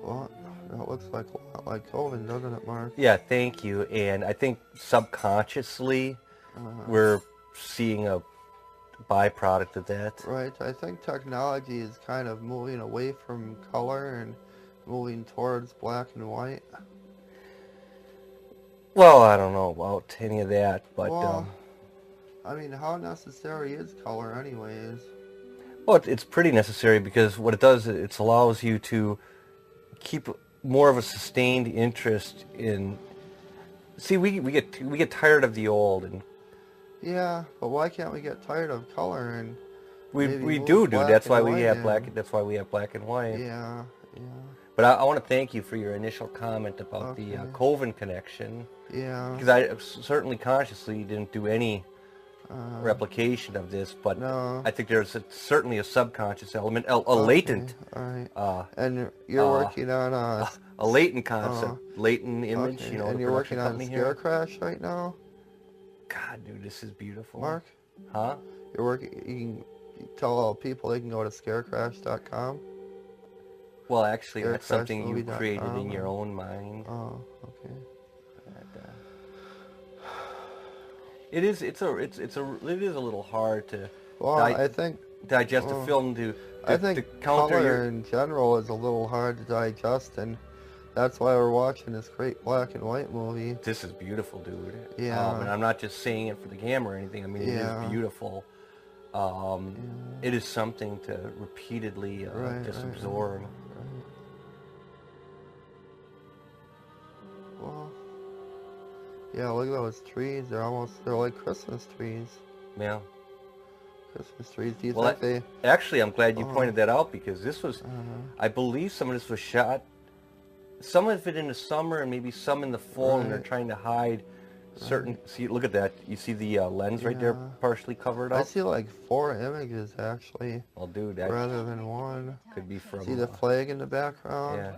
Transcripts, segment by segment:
Well, that looks like a lot like Coven, doesn't it, Mark? Yeah, thank you. And I think subconsciously we're seeing a byproduct of that. Right. I think technology is kind of moving away from color and moving towards black and white. Well, I don't know about any of that, but Well, I mean, how necessary is color anyways? well, it's pretty necessary because what it does, it allows you to keep more of a sustained interest in. See, we get tired of the old, and Yeah, but why can't we get tired of color and maybe we move do. black That's why and we white have in? black. That's why we have black and white. Yeah, yeah. But I want to thank you for your initial comment about the Okay. Coven connection, Yeah. because I certainly consciously didn't do any replication of this, but No. I think there's certainly a subconscious element, a latent, Alright. And you're working on a latent concept, latent image. okay. You know, And the you're production working on company Scare here. Crash right now, God, dude, this is beautiful. Mark? Huh? You're working. You tell all people they can go to scarecrash.com. Well, actually, that's something you Scarecrashmovie.com, created in your own mind. Oh, okay. And, it is. It is a little hard to Well, I think digest a film to I think counter color your. in general is a little hard to digest, and that's why we're watching this great black and white movie. This is beautiful, dude. Yeah. And I'm not just saying it for the camera or anything. I mean, it Yeah. is beautiful. It is something to repeatedly just absorb. Right. Well, yeah, look at those trees. They're like Christmas trees. Yeah. Christmas trees. Do you Well, think they... actually, I'm glad you pointed that out because this was, I believe some of this was shot, some of it in the summer and maybe some in the fall, and they're trying to hide certain. See, look at that. You see the lens right there, partially covered up. I see like 4 images actually, Well, dude, that rather than one. could be from. See the flag in the background? Yeah.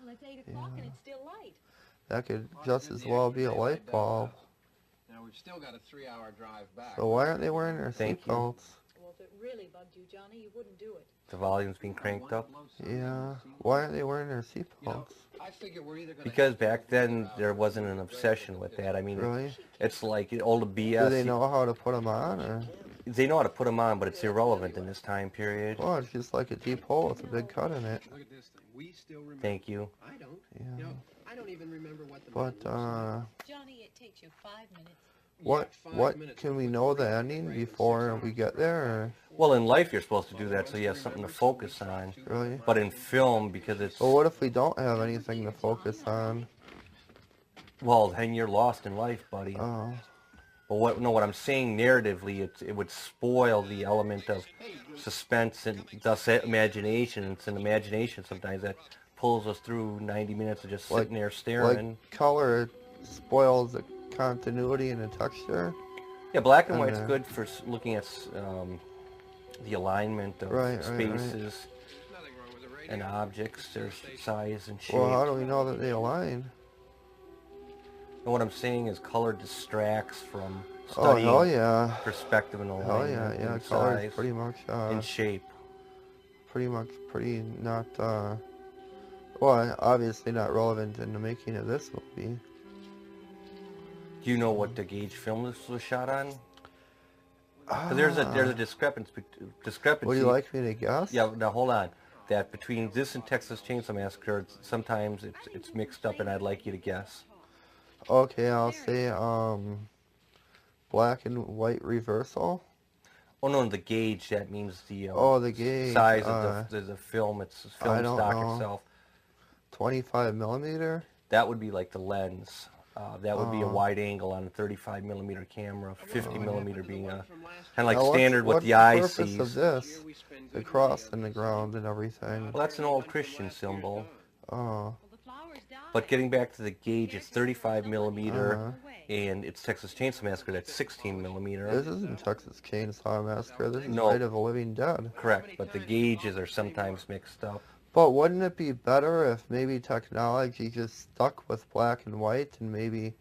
Well, it's 8 o'clock and it's still light. That could just as well be a light bulb. Now we've still got a 3-hour drive back. So why aren't they wearing their Thank you. seatbelts? Well, if it really bugged you, Johnny, you wouldn't do it. The volume's being cranked up. Yeah. Why aren't they wearing their seatbelts? I figure we're either going Because back then there wasn't an obsession with that. I mean, Really? it's like all the BS. Do they know how to put them on, or? They know how to put them on, but it's irrelevant in this time period. Well, it's just like a deep hole with a big cut in it. Look at this thing. We still remember. Thank you. I don't. Yeah. You know, I don't even remember what the But Johnny, it takes you 5 minutes. what can we know the ending before we get there? Or? Well, in life you're supposed to do that so you have something to focus on. Really? But in film, because it's... Well, what if we don't have anything to focus on? Well, then you're lost in life, buddy. Oh. But what I'm saying narratively, it would spoil the element of suspense and thus imagination. It's an imagination sometimes that pulls us through 90 minutes of just sitting there staring. Like color spoils the continuity and the texture. Yeah, black and white's good for looking at the alignment of spaces and objects, their size and shape. Well, how do we know that they align? And what I'm saying is color distracts from Oh, studying hell yeah. perspective and Hell alignment yeah, and color size is pretty much, and shape. pretty not, well, obviously not relevant in the making of this movie. Do you know what the gauge film this was shot on? 'Cause there's a discrepancy. Would you like me to guess? Yeah. Now hold on. That between this and Texas Chainsaw Massacre, sometimes it's mixed up, and I'd like you to guess. Okay, I'll say, black and white reversal. Oh no, the gauge. That means the The gauge. size of the film. It's the film I don't stock know. itself. 25 millimeter. That would be like the lens. That would be a wide angle on a 35 millimeter camera. 50 millimeter being a kind of like Now, standard what what's the eye purpose sees. of this? The cross in the ground and everything. Well, that's an old Christian symbol. Oh, Well, the flowers died. But getting back to the gauge, it's 35 millimeter, Uh-huh. and it's Texas Chainsaw Massacre. That's 16 millimeter. this isn't Texas Chainsaw Massacre. This is No. Night of the Living Dead. Correct, but the gauges are sometimes mixed up. But wouldn't it be better if maybe technology just stuck with black and white and maybe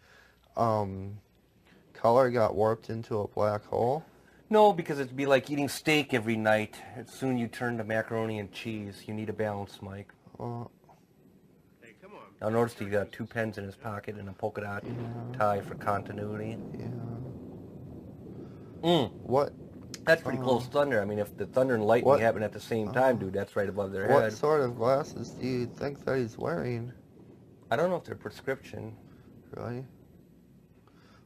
color got warped into a black hole? No, because it'd be like eating steak every night. Soon you turn to macaroni and cheese. You need a balance, Mike. Well, Now notice he got 2 pens in his pocket and a polka dot tie for continuity. Yeah. What? That's pretty close thunder. I mean, if the thunder and lightning happen at the same time, dude, that's right above their What head. sort of glasses do you think that he's wearing? I don't know if they're prescription. Really?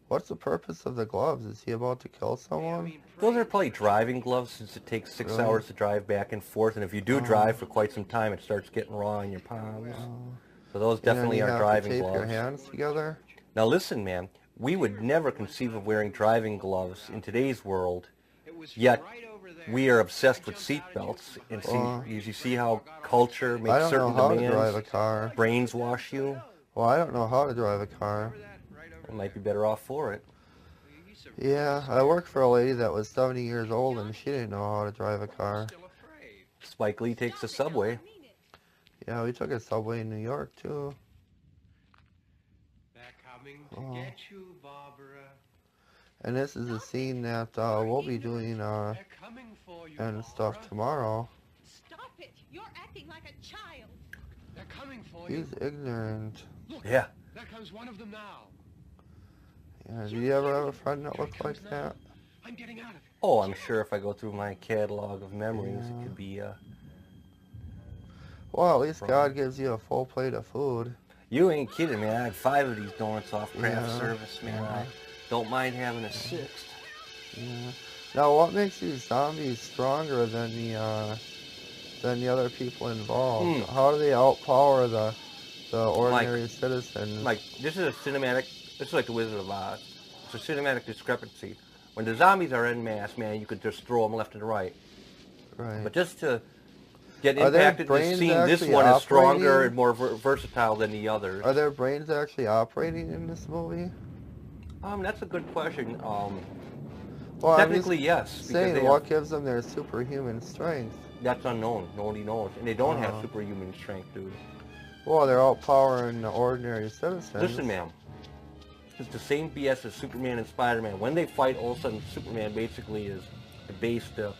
What's the purpose of the gloves? Is he about to kill someone? Those are probably driving gloves, since it takes 6 hours to drive back and forth, and if you do drive for quite some time, it starts getting raw in your palms. So those definitely are driving tape your gloves. hands together? Now listen, man, we would never conceive of wearing driving gloves in today's world, yet we are obsessed with seat belts. And you see how culture makes I don't certain know how demands. to drive a car. Brains wash you. Well, I don't know how to drive a car. You might be better off for it. Yeah, I worked for a lady that was 70 years old and she didn't know how to drive a car. Spike Lee takes the subway. Yeah, we took a subway in New York too. They're coming to get you, Barbara. And this is a scene that we'll be doing They're coming for you, and stuff Barbara. tomorrow. Stop it! You're acting like a child. They're coming for you. He's ignorant. Look, Yeah. there comes one of them now. Yeah, do you ever have a friend that looked like that? I'm getting out of here. Oh, I'm sure if I go through my catalog of memories, it could be, Well, at least God gives you a full plate of food. You ain't kidding, man. I had 5 of these donuts off craft Yeah. service, man. I don't mind having a 6th. Yeah. Now, what makes these zombies stronger than the other people involved? How do they outpower the ordinary citizens? Mike, this is a cinematic. This is like the Wizard of Oz. It's a cinematic discrepancy. When the zombies are en masse, man, you could just throw them left and right. Right. But just to get Are their impacted in the brains scene, this actually one is stronger operating? and more versatile than the others. Are their brains actually operating in this movie? That's a good question. Well, Technically, I'm yes. just Because saying, what gives them their superhuman strength? that's unknown. Nobody knows. And they don't have superhuman strength, dude. Well, they're outpowering the ordinary citizens. Listen, man. It's the same BS as Superman and Spider-Man. When they fight, all of a sudden Superman basically is debased to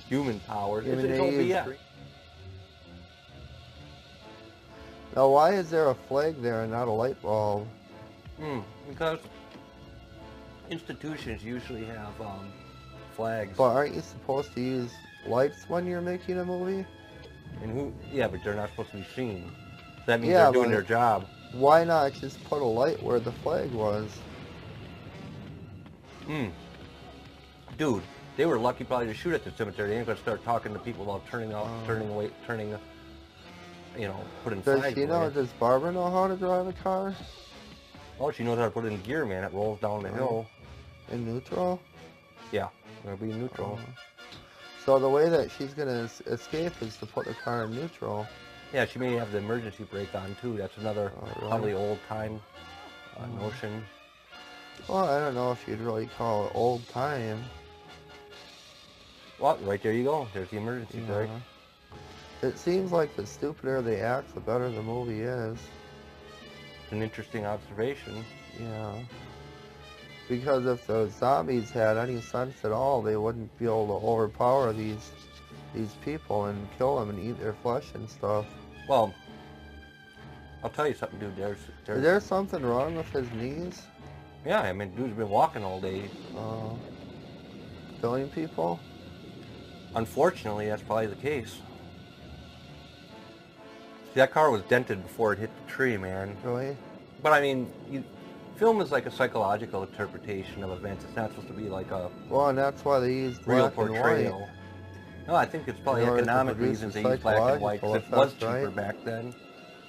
human powers. Yeah, It's but all they use BS. Now, why is there a flag there and not a light bulb? Because institutions usually have flags. But aren't you supposed to use lights when you're making a movie? And yeah, but they're not supposed to be seen. So that means Yeah, they're doing but- their job. Why not just put a light where the flag was? Dude, they were lucky probably to shoot at the cemetery. They ain't gonna start talking to people about putting, putting Does flags she know? away. Does Barbara know how to drive a car? Oh, she knows how to put it in gear, man. It rolls down the hill. In neutral? Yeah, it'll be neutral. So the way that she's gonna escape is to put the car in neutral. Yeah, she may have the emergency brake on too. That's another really? probably old time notion. Well, I don't know if you'd really call it old time. Well, right there you go. There's the emergency brake. It seems like the stupider they act, the better the movie is. It's an interesting observation. Yeah. Because if the zombies had any sense at all, they wouldn't be able to overpower these people and kill them and eat their flesh and stuff. Well, I'll tell you something, dude. Is there something wrong with his knees? Yeah, I mean, dude's been walking all day. Killing people? Unfortunately, that's probably the case. See, that car was dented before it hit the tree, man. Really? But I mean, film is like a psychological interpretation of events. It's not supposed to be like a Well, and that's why they used real black and portrayal. white. No, I think it's probably In order to economic produce reasons a they use black and white, because it psychological was effect, cheaper right? back then.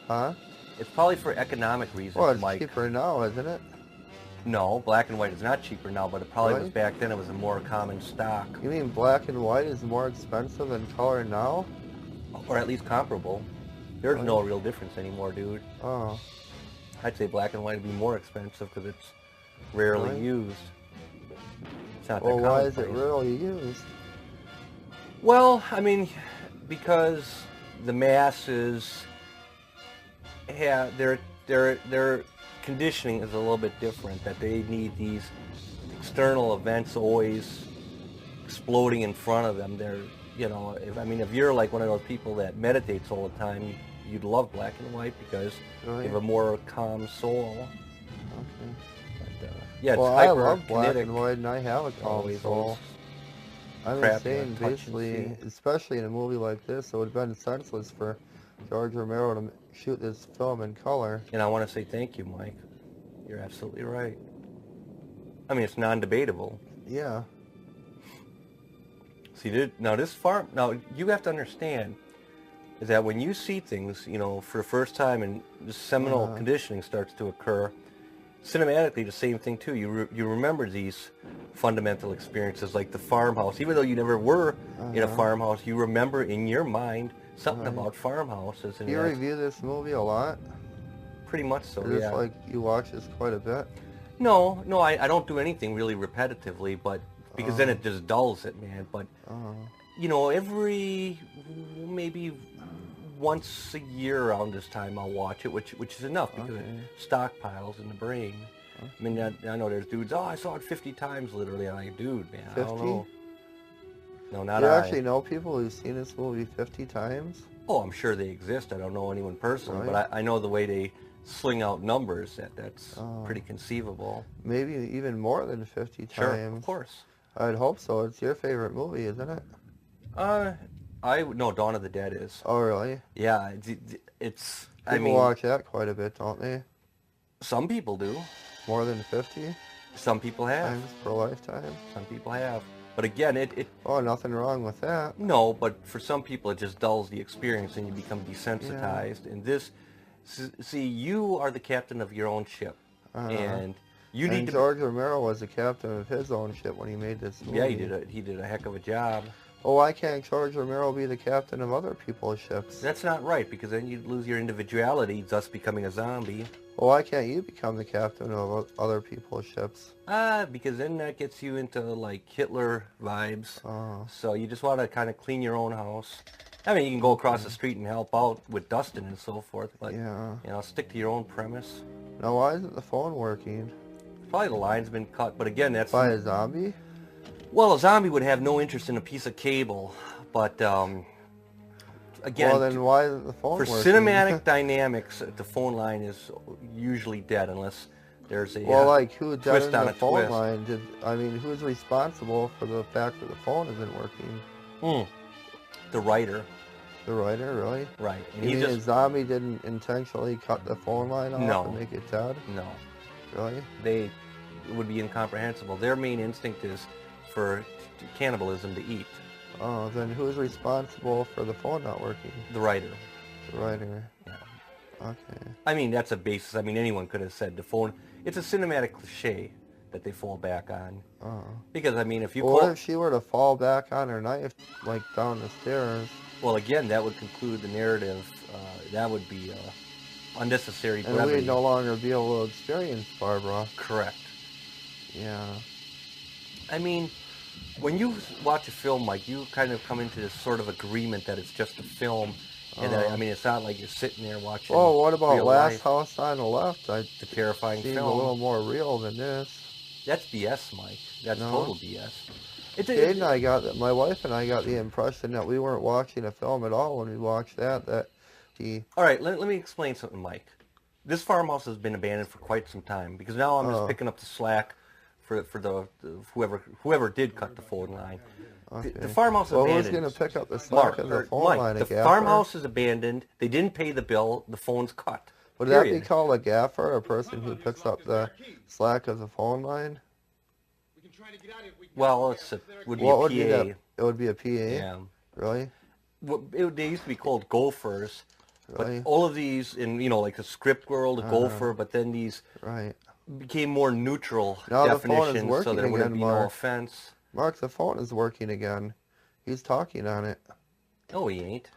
Huh? It's probably for economic reasons, Well, it's Mike. cheaper now, isn't it? No, black and white is not cheaper now, but it probably Really? was back then. It was a more common stock, You mean black and white is more expensive than color now? or at least comparable. There's no real difference anymore, dude. Oh. I'd say black and white would be more expensive because it's rarely Really? used. It's not Well, that why is it commonplace. rarely used? Well, I mean, because the masses have their conditioning is a little bit different. That they need these external events always exploding in front of them. They're, if you're like one of those people that meditates all the time, you'd love black and white because Really? you have a more calm soul. Okay. But, yeah, it's Well, I hyper love black kinetic. and white, and I have a calm Always soul. I'm crap you saying, gotta touch and basically, see. especially in a movie like this, it would have been senseless for George Romero to shoot this film in color. And I want to say thank you, Mike. You're absolutely right. I mean, it's non-debatable. Yeah. See, now you have to understand is that when you see things, you know, for the first time and this seminal conditioning starts to occur, cinematically the same thing too. You remember these fundamental experiences like the farmhouse. Even though you never were in a farmhouse, you remember in your mind something about farmhouses. And Do you review this movie a lot? Pretty much so, Is yeah. this like you watch this quite a bit? No, I don't do anything really repetitively, but because then it just dulls it, man. But you know, every maybe once a year around this time I'll watch it, which is enough because it stockpiles in the brain. I mean, I know there's dudes, I saw it 50 times literally. I'm like, dude, man, 50? I don't know. No, not Do you I. actually know people who've seen this movie 50 times? Oh, I'm sure they exist. I don't know anyone personally, but I know the way they sling out numbers, that's pretty conceivable. Maybe even more than 50 times. Sure, of course. I'd hope so. It's your favorite movie, isn't it? No, Dawn of the Dead is. Oh, really? Yeah, it's I People mean, watch that quite a bit, don't they? some people do. More than 50 Some people have. times per lifetime? Some people have. But again, Oh, nothing wrong with that. no, but for some people it just dulls the experience and you become desensitized. And this, see, you are the captain of your own ship. And you need to... George Romero was the captain of his own ship when he made this movie. Yeah, he did a heck of a job. Well, why can't George Romero be the captain of other people's ships? That's not right, because then you'd lose your individuality, thus becoming a zombie. Well, why can't you become the captain of other people's ships? Because then that gets you into, like, Hitler vibes. So you just want to kind of clean your own house. I mean, you can go across the street and help out with dusting and so forth, but, you know, stick to your own premise. Now, why isn't the phone working? Probably the line's been cut, but again, that's... By a zombie? Well, a zombie would have no interest in a piece of cable, but, again... Well, then why isn't the phone working? For cinematic dynamics, the phone line is usually dead unless there's a well, like, who twist dead on the a phone twist. line? I mean, who's responsible for the fact that the phone isn't working? The writer. The writer, really? Right. And You he mean a just... zombie didn't intentionally cut the phone line off No. and make it dead? No. Really? It would be incomprehensible. Their main instinct is for cannibalism to eat. Oh, then who's responsible for the phone not working? The writer. The writer. Yeah. Okay. I mean, that's a basis. I mean, anyone could have said the phone... It's a cinematic cliche that they fall back on. Because, I mean, if you Well, what if she were to fall back on her knife, like, down the stairs? Well, again, that would conclude the narrative. That would be unnecessary And brevity. we'd no longer be able to experience Barbara. Correct. Yeah. I mean, when you watch a film, like, you kind of come into this sort of agreement that it's just a film. And I mean, it's not like you're sitting there watching. Oh, what about real Last life. House on the Left? The terrifying seemed film. a little more real than this. That's BS, Mike. That's total BS. Kate and I got my wife and I got the impression that we weren't watching a film at all when we watched that. All right, let me explain something, Mike. This farmhouse has been abandoned for quite some time because now I'm just picking up the slack for the whoever did cut the phone line. Okay. The farmhouse is abandoned. Who's going to pick up the slack of the phone line? The farmhouse is abandoned. They didn't pay the bill. The phone's cut. Would that be called a gaffer, a person who picks up the slack of the phone line? Well, it would be what a would PA. be that? It would be a PA? Yeah. Really? They used to be called gophers. Really? But all of these, in like the script world, a gopher, but then these became more neutral definitions, so there wouldn't be no offense. Mark, the phone is working again. He's talking on it. No, he ain't.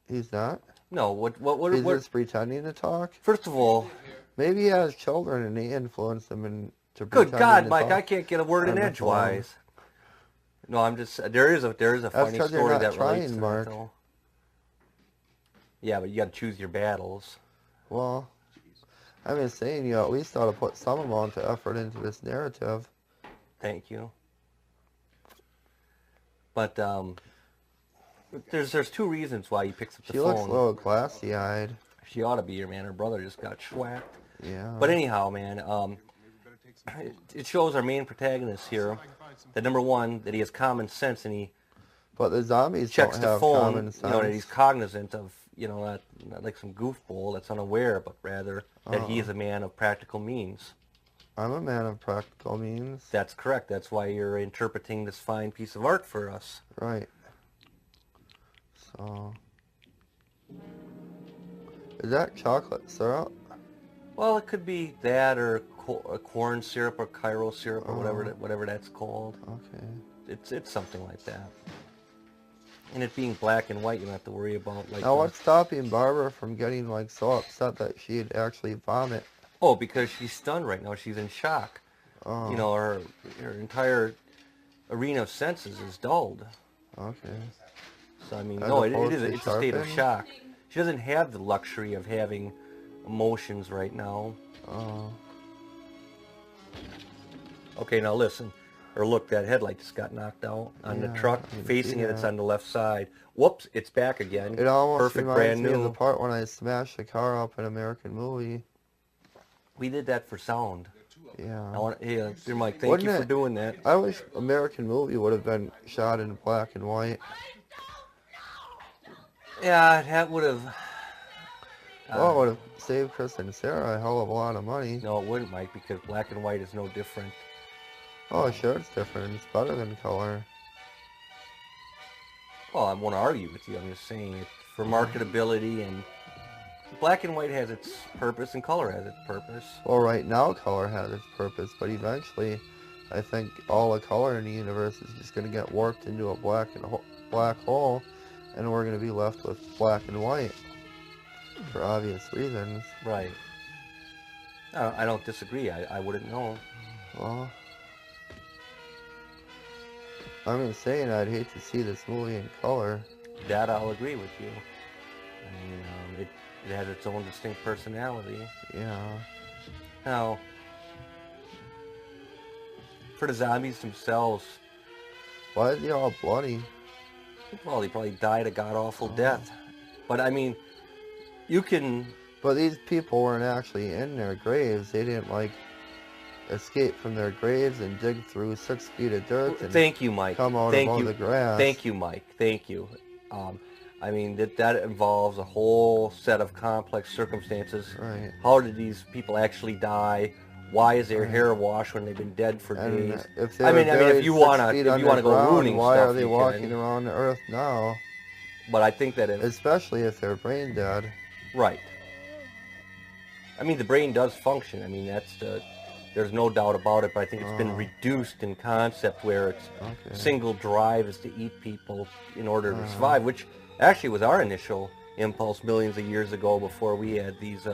He's not? No, what He's just pretending to talk? First of all... Maybe he has children and he influenced them to Good God, to Mike, talk I can't get a word in edgewise. No, I'm just... There is a funny story that relates to Mark. that, though. Yeah, but you got to choose your battles. Well, I'm just saying you at least ought to put some amount of effort into this narrative. Thank you. But, There's two reasons why he picks up the She phone. looks a little glassy-eyed. She ought to be here, man. Her brother just got schwacked. Yeah. But anyhow, man, it shows our main protagonist here that number one, that he has common sense and he But the zombies checks don't the have phone, common sense. you know, that he's cognizant of, you know, not like some goofball that's unaware, but rather that he is a man of practical means. I'm a man of practical means. That's correct. That's why you're interpreting this fine piece of art for us. Right. So, is that chocolate syrup? Well, it could be that or corn syrup or Cairo syrup or whatever that's called. Okay. It's something like that. And it being black and white, you don't have to worry about like. Now, what's stopping Barbara from getting like so upset that she'd actually vomit? Oh, because she's stunned right now. She's in shock. Oh. You know, her entire arena of senses is dulled. Okay. So I mean, As no, opposed to it's a state of sharpened? shock. She doesn't have the luxury of having emotions right now. Oh. Okay, now listen. Or look, that headlight just got knocked out on the Yeah, truck. I can Facing see it, it's that. on the left side. Whoops, it's back again. It almost Perfect, reminds brand me of new. the part when I smashed the car up in American movie. We did that for sound. Yeah. Hey, dear Mike, thank Wouldn't you for it- doing that. I wish American movie would have been shot in black and white. Yeah, that would have. Well, it would have saved Chris and Sarah a hell of a lot of money. No, it wouldn't, Mike, because black and white is no different. Oh, sure, it's different. It's better than color. Well, I won't argue with you. I'm just saying it for marketability, and black and white has its purpose and color has its purpose. Well, right now, color has its purpose, but eventually, I think all the color in the universe is just going to get warped into a black hole, and we're going to be left with black and white for obvious reasons. Right. I don't disagree. I wouldn't know. Well, I'm just saying I'd hate to see this movie in color. That I'll agree with you. I mean, it has its own distinct personality. Yeah. Now, for the zombies themselves, Why is he all bloody? well, he probably died a god-awful death. But, I mean, you can... But these people weren't actually in their graves. They didn't, like, escape from their graves and dig through 6 feet of dirt and Thank you, Mike. come out Thank of all you. the grass. Thank you, Mike. Thank you. I mean, that involves a whole set of complex circumstances. Right. How did these people actually die? Why is their hair washed when they've been dead for And days? if they I were mean, buried if you 6 wanna feet go underground, ruining why stuff, are they you walking can. around the earth now? But I think that if Especially if they're brain dead. right. I mean, the brain does function. I mean, there's no doubt about it. But I think it's been reduced in concept where its Okay. single drive is to eat people in order to survive, which actually was our initial impulse millions of years ago before we had these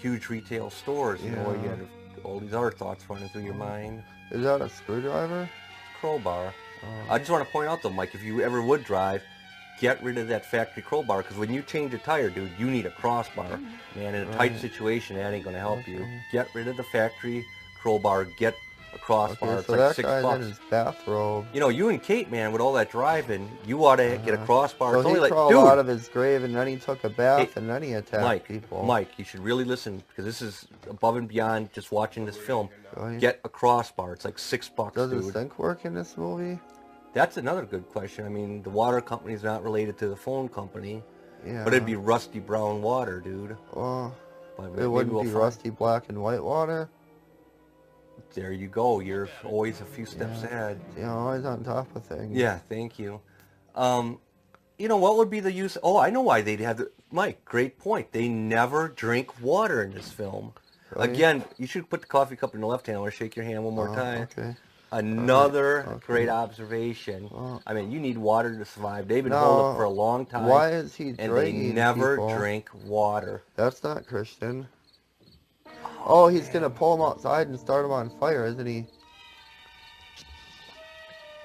huge retail stores. You know, where you had all these other thoughts running through your mind. Is that a screwdriver? Crowbar. I just want to point out though, Mike, if you ever would drive, get rid of that factory crowbar, because when you change a tire, dude, you need a crossbar. Man, in a tight situation, that ain't going to help you. Get rid of the factory crowbar, get a crossbar. Okay, It's so like that $6. guy's in his bathrobe. You know, you and Kate, man, with all that driving, you ought to get a crossbar. So It's he only like, crawled dude, out of his grave and then he took a bath Hey, and then he attacked people. Mike, you should really listen, because this is above and beyond just watching this film. Right. Get a crossbar. It's like $6, Does dude. his sink work in this movie? That's another good question. I mean, the water company's not related to the phone company, Yeah. but it'd be rusty brown water, dude. Well, But it maybe wouldn't we'll be find- rusty black and white water. There you go. You're always a few steps ahead. You know, always on top of things. Yeah, thank you. You know, what would be the use? Oh, I know why they'd have the... Mike, great point. They never drink water in this film. Right. Again, you should put the coffee cup in the left hand. I want to shake your hand one more time. Okay. Another Okay. great observation. Well, I mean, you need water to survive. They've been No, holding up for a long time. Why is he and they dragging never people? drink water. That's not Christian. Oh, he's gonna pull him outside and start him on fire, isn't he?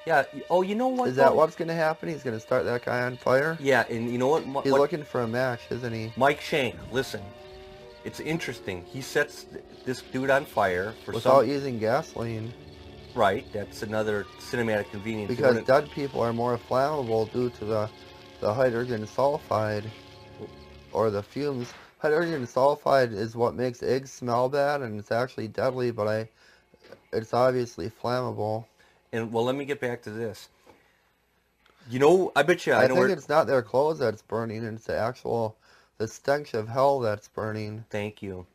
Yeah. Oh, you know what? Is that though? what's gonna happen? He's gonna start that guy on fire? Yeah, and you know what? He's looking for a match, isn't he? Mike Schank, listen. It's interesting. He sets this dude on fire for Without some... using gasoline. Right, that's another cinematic convenience. Because dead people are more flammable due to the hydrogen sulfide or the fumes. Hydrogen sulfide is what makes eggs smell bad, and it's actually deadly, but it's obviously flammable. And well, let me get back to this. You know, I bet you I know think where. it's not their clothes that's burning, it's the stench of hell that's burning. Thank you.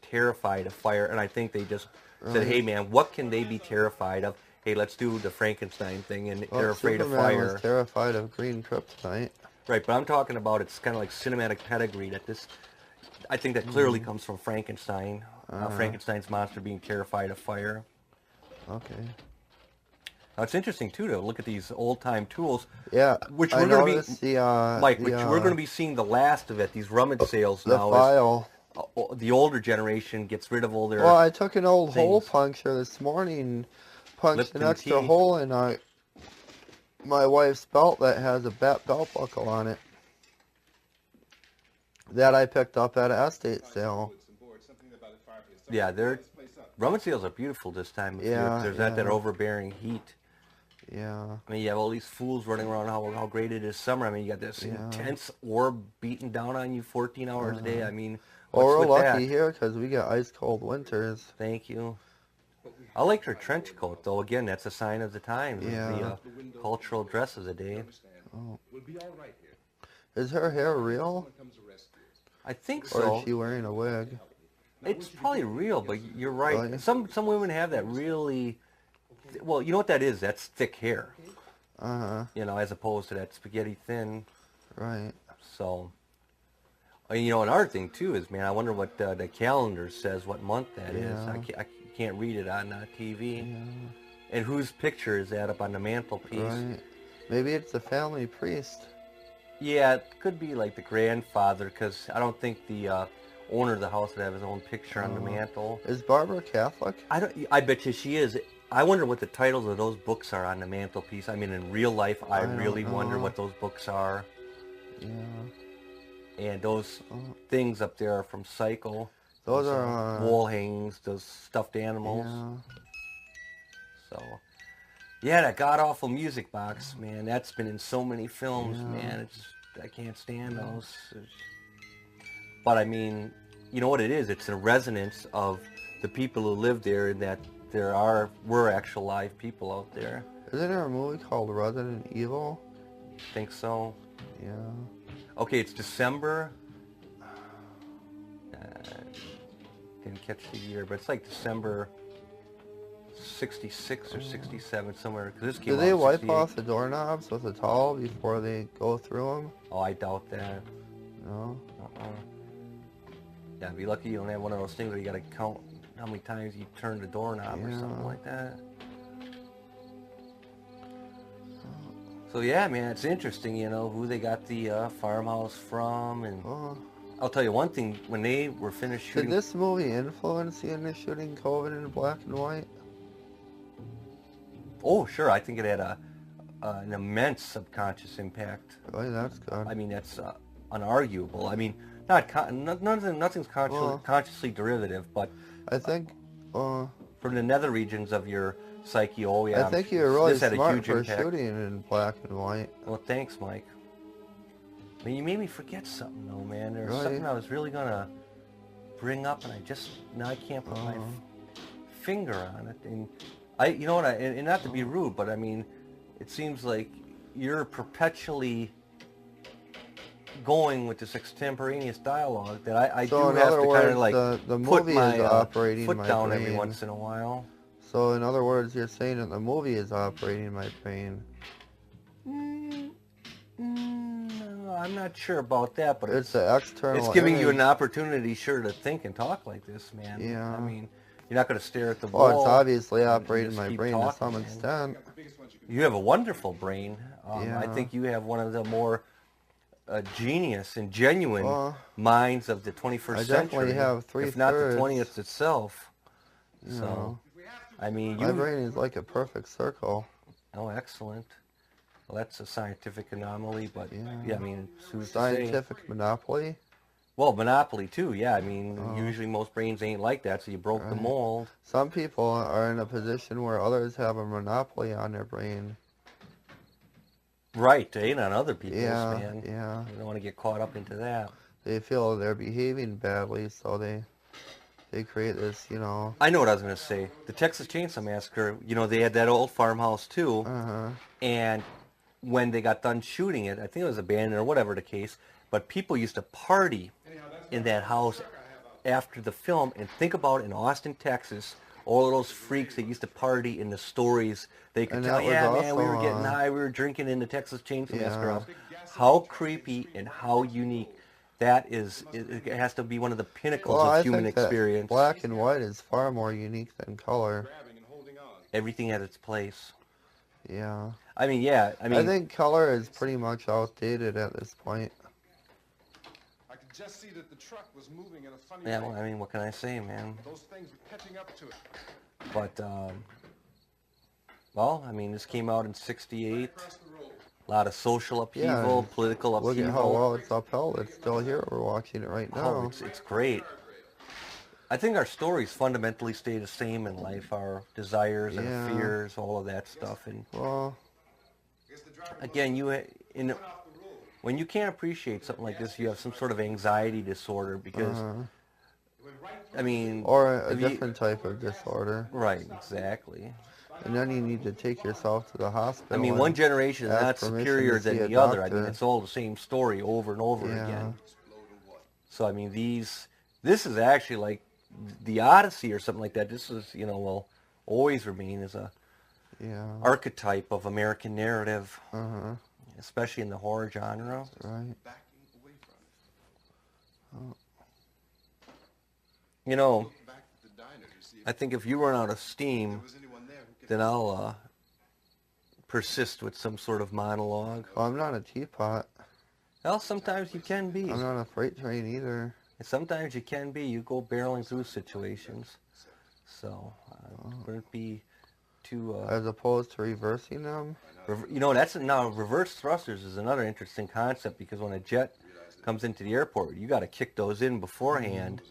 Terrified of fire, and I think they just said, Right. "Hey, man, what can they be terrified of? Hey, let's do the Frankenstein thing," and Well, they're afraid Superman of fire. was terrified of green kryptonite. Right, but I'm talking about it's kind of like cinematic pedigree that this. I think that clearly comes from Frankenstein. Frankenstein's monster being terrified of fire. Okay. Now it's interesting too to look at these old-time tools. Yeah, Which I we're going to noticed be, Mike, which we're going to be seeing the last of it. These rummage sales the now. file. The older generation gets rid of all their. Well, I took an old hole things. puncture this morning, punched an Lipton extra tea. hole in my wife's belt that has a belt buckle on it. That I picked up at an estate sale. Yeah, rummage sales are beautiful this time of year. Yeah, There's not that yeah. overbearing heat. Yeah. I mean, you have all these fools running around how great it is summer. I mean, you got this intense orb beating down on you 14 hours a day. I mean, Well, what's we're with lucky that? here because we get ice cold winters. Thank you. I like her trench coat, though. Again, that's a sign of the times. Yeah. The cultural dress of the day. Is her hair real? I think Or so. is she wearing a wig? It's probably real, but you're right. Really? Some women have that really. Well, you know what that is? That's thick hair. Uh-huh. You know, as opposed to that spaghetti thin. Right. So, and, you know, another thing too is, man, I wonder what the calendar says, what month that is. Yeah. I can't read it on TV. Yeah. And whose picture is that up on the mantelpiece? Right. Maybe it's the family priest. Yeah, it could be like the grandfather, because I don't think the owner of the house would have his own picture on the mantle. Is Barbara Catholic? I bet you she is. I wonder what the titles of those books are on the mantelpiece. I mean, in real life, I don't really wonder know. what those books are. Yeah. And those things up there are from Psycho. Those are... wall hangings, those stuffed animals. Yeah. So, yeah, that god-awful music box, man, that's been in so many films, Yeah. man. I can't stand those. But, I mean, you know what it is? It's a resonance of the people who live there, and that were actual live people out there. Isn't there a movie called Resident Evil? Think so? Yeah. Okay, it's December. Didn't catch the year, but it's like December 66 or 67, somewhere. 'Cause this came Do out they in wipe 68. off the doorknobs with a towel before they go through them? Oh, I doubt that. No. Yeah, be lucky you don't have one of those things where you got to count how many times you turn the doorknob or something Yeah. like that. So yeah, man, it's interesting, you know, who they got the farmhouse from, and Oh. I'll tell you one thing: when they were finished Did shooting, this movie influence you into shooting COVID in black and white? oh sure, I think it had an immense subconscious impact. Really, that's good. I mean, that's unarguable. I mean, nothing's consciously derivative, but I think, from the nether regions of your psyche, oh yeah, I think you're really this had a smart huge for impact. shooting in black and white. Well, thanks, Mike. I mean, you made me forget something, though, man. There's Really? something I was really gonna bring up, and now I can't put my finger on it. And you know what? And not to be rude, but I mean, it seems like you're perpetually going with this extemporaneous dialogue that I So do in have other to kind words, of like the put movie my is operating foot my down every brain. once in a while. So in other words, you're saying that the movie is operating my brain. No, I'm not sure about that, but It's an external. it's giving you an image. opportunity, sure, to think and talk like this, man. Yeah. I mean, you're not going to stare at the wall. Well, it's obviously and operating just my keep brain to talking, some man. extent. You have a wonderful brain. I Yeah. think you have one of the more genius and genuine Well, minds of the 21st I century. definitely have if not the 3/3. 20th itself. You So, know, I mean, my brain is like a perfect circle. Oh, excellent. Well, that's a scientific anomaly, but Yeah. yeah, I mean, who's to say? Scientific monopoly. Well, Monopoly too, yeah. I mean, usually most brains ain't like that, so you broke the mold. Some people are in a position where others have a monopoly on their brain. Right, they ain't on other people's, Yeah, man. yeah. You don't want to get caught up into that. They feel they're behaving badly, so they create this, you know. I know what I was going to say. The Texas Chainsaw Massacre, you know, they had that old farmhouse too, and when they got done shooting it, I think it was abandoned or whatever the case, but people used to party in that house after the film, and think about in Austin, Texas, all of those freaks that used to party in the stories they could And tell, that was yeah, man, we were also, getting high, we were drinking in the Texas Chainsaw Yeah. Massacre house. How creepy and how unique that is. It has to be one of the pinnacles Well, of I human think that experience. black and white is far more unique than color. Everything at its place. Yeah. I mean, yeah, I mean, I think color is pretty much outdated at this point. I could just see that the truck was moving at a funny yeah, rate. well, I mean, what can I say, man? Those things were catching up to it. But, well, I mean, this came out in '68. Across the road. A lot of social upheaval, Yeah, political Look upheaval. at how well it's upheld. It's still here. We're watching it right Oh, now. it's great. I think our stories fundamentally stay the same in life. Our desires and Yeah. fears, all of that stuff. And Well, again, when you can't appreciate something like this, you have some sort of anxiety disorder because, I mean, or a if you- different type of disorder. right, exactly. And then you need to take yourself to the hospital. I mean, and one generation is ask not permission superior to see than a the other. I mean, doctor. it's all the same story over and over Yeah. again. So, I mean, this is actually like the Odyssey or something like that. This is, you know, will always remain as a Yeah. archetype of American narrative, Uh-huh. especially in the horror genre. Right. Backing away from it. You know, Looked back at the diner to see if I think if you run out of there steam, was anyone there who could then I'll persist with some sort of monologue. Well, I'm not a teapot. Well, sometimes you can be. I'm not a freight train either. Sometimes you can be. You go barreling through situations. So, wouldn't be too... As opposed to reversing them. You know, now reverse thrusters is another interesting concept because when a jet comes into the airport, you got to kick those in beforehand.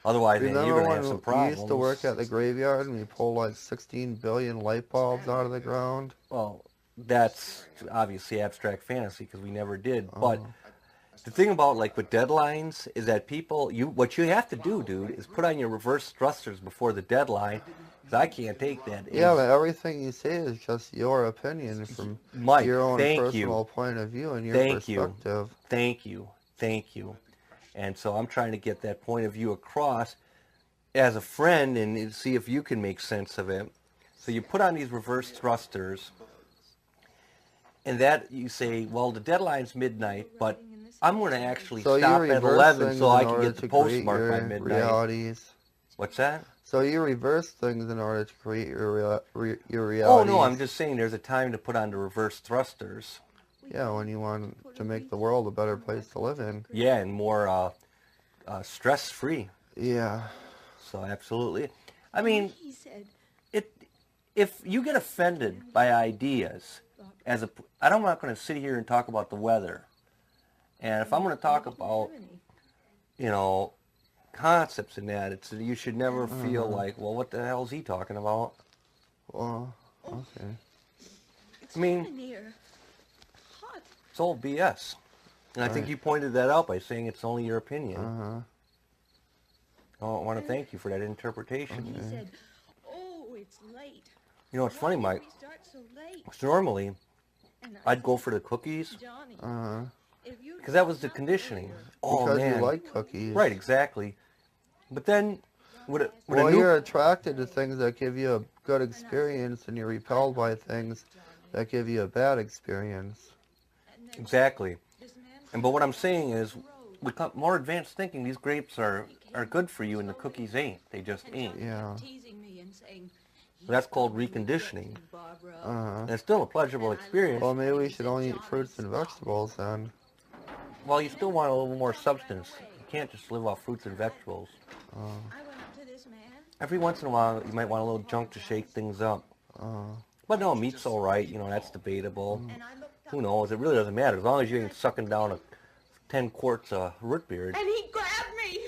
Otherwise, then you're Remember going to when have some we problems. used to work at the graveyard and we pulled like 16 billion light bulbs out of the ground? Well, that's obviously abstract fantasy because we never did. But the thing about like with deadlines is that what you have to do, dude, is put on your reverse thrusters before the deadline. Because I can't take that. Yeah, but everything you say is just your opinion from Mike, your own thank personal you. point of view and your Thank you. perspective. Thank you. And so I'm trying to get that point of view across as a friend and see if you can make sense of it. So you put on these reverse thrusters, and that you say, well, the deadline's midnight, but I'm going to actually So stop you at reverse 11 things so I in can order get the to create postmark by your midnight. realities. What's that? So you reverse things in order to create your realities. Oh, no, I'm just saying there's a time to put on the reverse thrusters. Yeah, when you want to make the world a better place to live in. Yeah, and more stress-free. Yeah. So absolutely. I mean, He said, if you get offended by ideas, I'm not going to sit here and talk about the weather. And if I'm going to talk about, you know, concepts in that, you should never feel like, well, what the hell is he talking about? Well, okay. it's I mean- in here. Hot. It's all BS. And I think you pointed that out by saying it's only your opinion. Uh-huh. I want to thank you for that interpretation. He said, oh, it's late. You know, it's funny, Why did Mike. we start so late? Normally, And I I'd go said, for the cookies Johnny, Uh-huh. if you because that was the conditioning. Oh, Because man. you like cookies. Right, exactly. But then, with a Well, new... you're attracted to things that give you a good experience, and you're repelled by things that give you a bad experience. Exactly. this man But what I'm saying is, with more advanced thinking, these grapes are good for you, and the cookies ain't. They just ain't. Yeah. teasing me and saying, So that's called reconditioning. Barbara, Uh-huh. And it's still a pleasurable experience. Well, maybe we should only eat fruits and vegetables then. Well, you still want a little more substance. You can't just live off fruits and vegetables. I went up to this man. Every once in a while, you might want a little junk to shake things up. But no, meat's all right. You know, that's debatable. And I looked up. Who knows? It really doesn't matter. As long as you ain't sucking down a 10 quarts of root beer. And he grabbed me.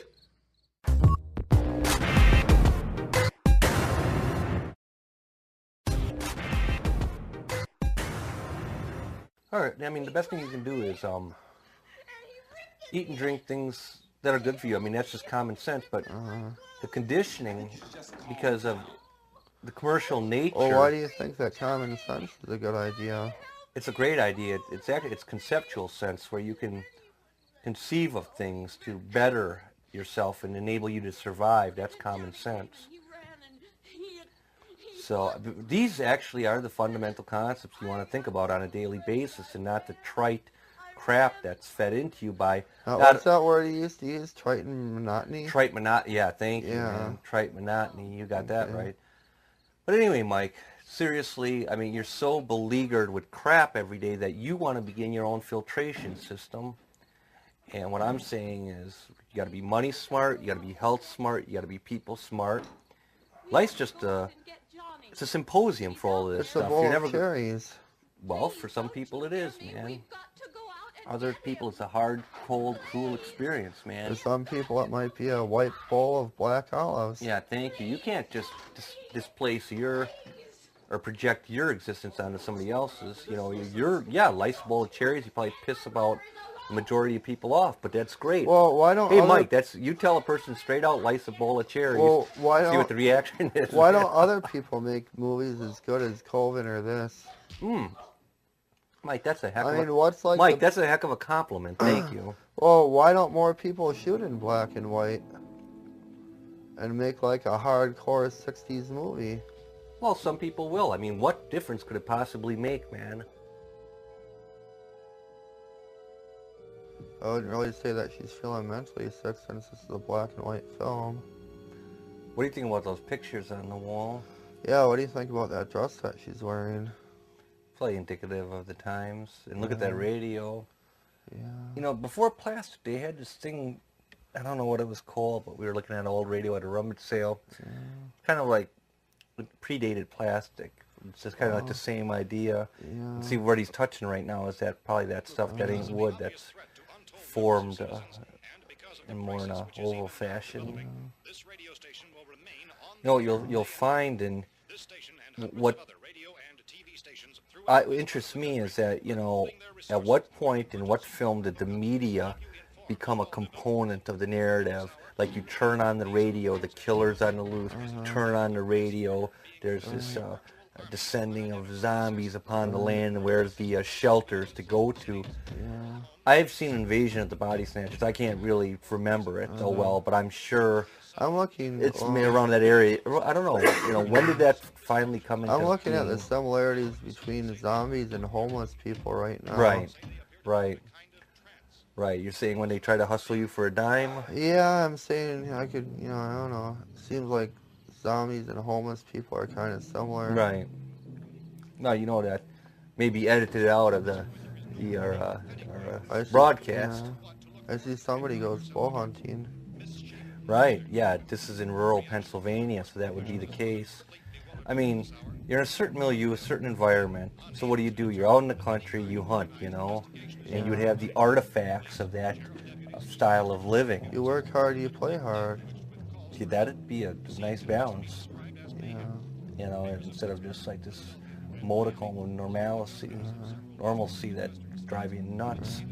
All right, I mean, the best thing you can do is eat and drink things that are good for you. I mean, that's just common sense, but the conditioning, because of the commercial nature... Well, why do you think that common sense is a good idea? It's a great idea. It's conceptual sense where you can conceive of things to better yourself and enable you to survive. That's common sense. He ran and he So these actually are the fundamental concepts you want to think about on a daily basis, and not the trite crap that's fed into you by... What's that word you used to use? Trite monotony? Trite monotony. Yeah, thank you, Yeah. man. Trite monotony. You got that Okay. right. But anyway, Mike, seriously, I mean, you're so beleaguered with crap every day that you want to begin your own filtration system. And what I'm saying is, you got to be money smart, you got to be health smart, you got to be people smart. Life's just it's a symposium for all of this It's a stuff. bowl You're of never cherries. Well, for some people it is, man. We've got to go out and Other get people, him. it's a hard, cold, cruel experience, For man. some people, it might be a white bowl of black olives. Yeah, thank you. You can't just displace your or project your existence onto somebody else's. You know, life's a bowl of cherries. You probably piss about the majority of people off, but that's great. Well, why don't Hey, other, Mike, you tell a person straight out, life's a bowl of cherries. Well, why See what don't the reaction is. why don't other people make movies as good as Coven or this? Mike, that's a heck I of mean, a... what's like Mike, the, that's a heck of a compliment. Thank you. well, why don't more people shoot in black and white and make like a hardcore 60s movie? Well, some people will. I mean, what difference could it possibly make, man? I wouldn't really say that she's feeling mentally sick since this is a black and white film. What do you think about those pictures on the wall? Yeah, what do you think about that dress that she's wearing? Probably indicative of the times. And look at that radio. Yeah. You know, before plastic, they had this thing, I don't know what it was called, but we were looking at an old radio at a rummage sale. Kind of like predated plastic. It's just kind of like the same idea. Yeah. See, what he's touching right now is that probably that stuff that ain't wood that's formed in more in a oval fashion. You know, you'll find in what interests me is that, you know, at what point in what film did the media become a component of the narrative? Like, you turn on the radio, the killer's on the loose, turn on the radio, there's this descending of zombies upon the land, and where's the shelters to go to. I've seen Invasion of the Body Snatchers. I can't really remember it so well, but I'm sure I'm looking. it's around that area. I don't know. You know, when did that finally come into I'm looking at being? the similarities between zombies and homeless people right now. Right. You're saying when they try to hustle you for a dime? Yeah, I'm saying I could, you know, I don't know. It seems like zombies and homeless people are kind of similar. Right. No, you know that maybe edited out of the I see- broadcast. yeah. I see somebody goes bow hunting. Right, yeah, this is in rural Pennsylvania, so that would be the case. I mean, you're in a certain milieu, a certain environment, so what do? You're out in the country, you hunt, you know, and you would have the artifacts of that style of living. You work hard, you play hard. See, that'd be a nice balance, Yeah. you know, instead of just like this modicum of normalcy that's driving you nuts.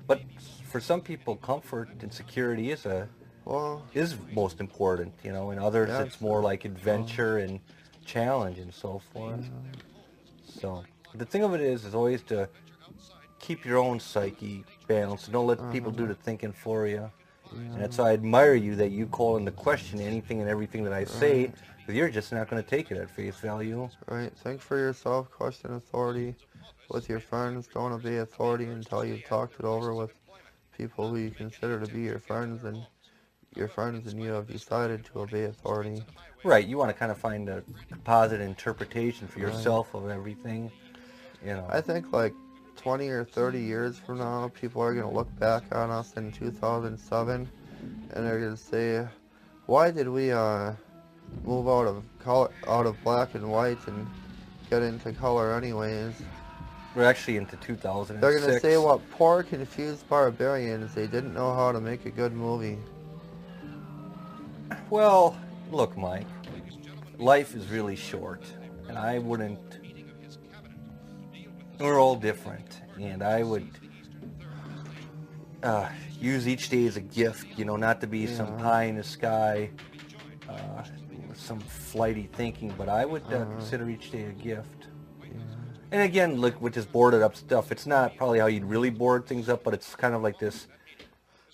But for some people, comfort and security Well, is most important, you know, and others Yeah, it's more like adventure and challenge and so forth. So the thing of it is always to keep your own psyche balanced and don't let people do the thinking for you. And that's why I admire you that you call into question anything and everything that I say, because you're just not going to take it at face value. right. Think for yourself, question authority with your friends. Don't obey authority until you've talked it over with people who you consider to be your friends and you have decided to obey authority. Right, you want to kind of find a composite interpretation for yourself of everything, you know. I think like 20 or 30 years from now, people are going to look back on us in 2007 and they're going to say, why did we move out of black and white and get into color anyways? We're actually into 2006. They're gonna say what poor confused barbarians, they didn't know how to make a good movie. Well, look, Mike, life is really short, and I wouldn't. We're all different, and I would use each day as a gift. You know, not to be some pie in the sky, some flighty thinking, but I would consider each day a gift. And again, look, with this boarded up stuff, it's not probably how you'd really board things up, but it's kind of like this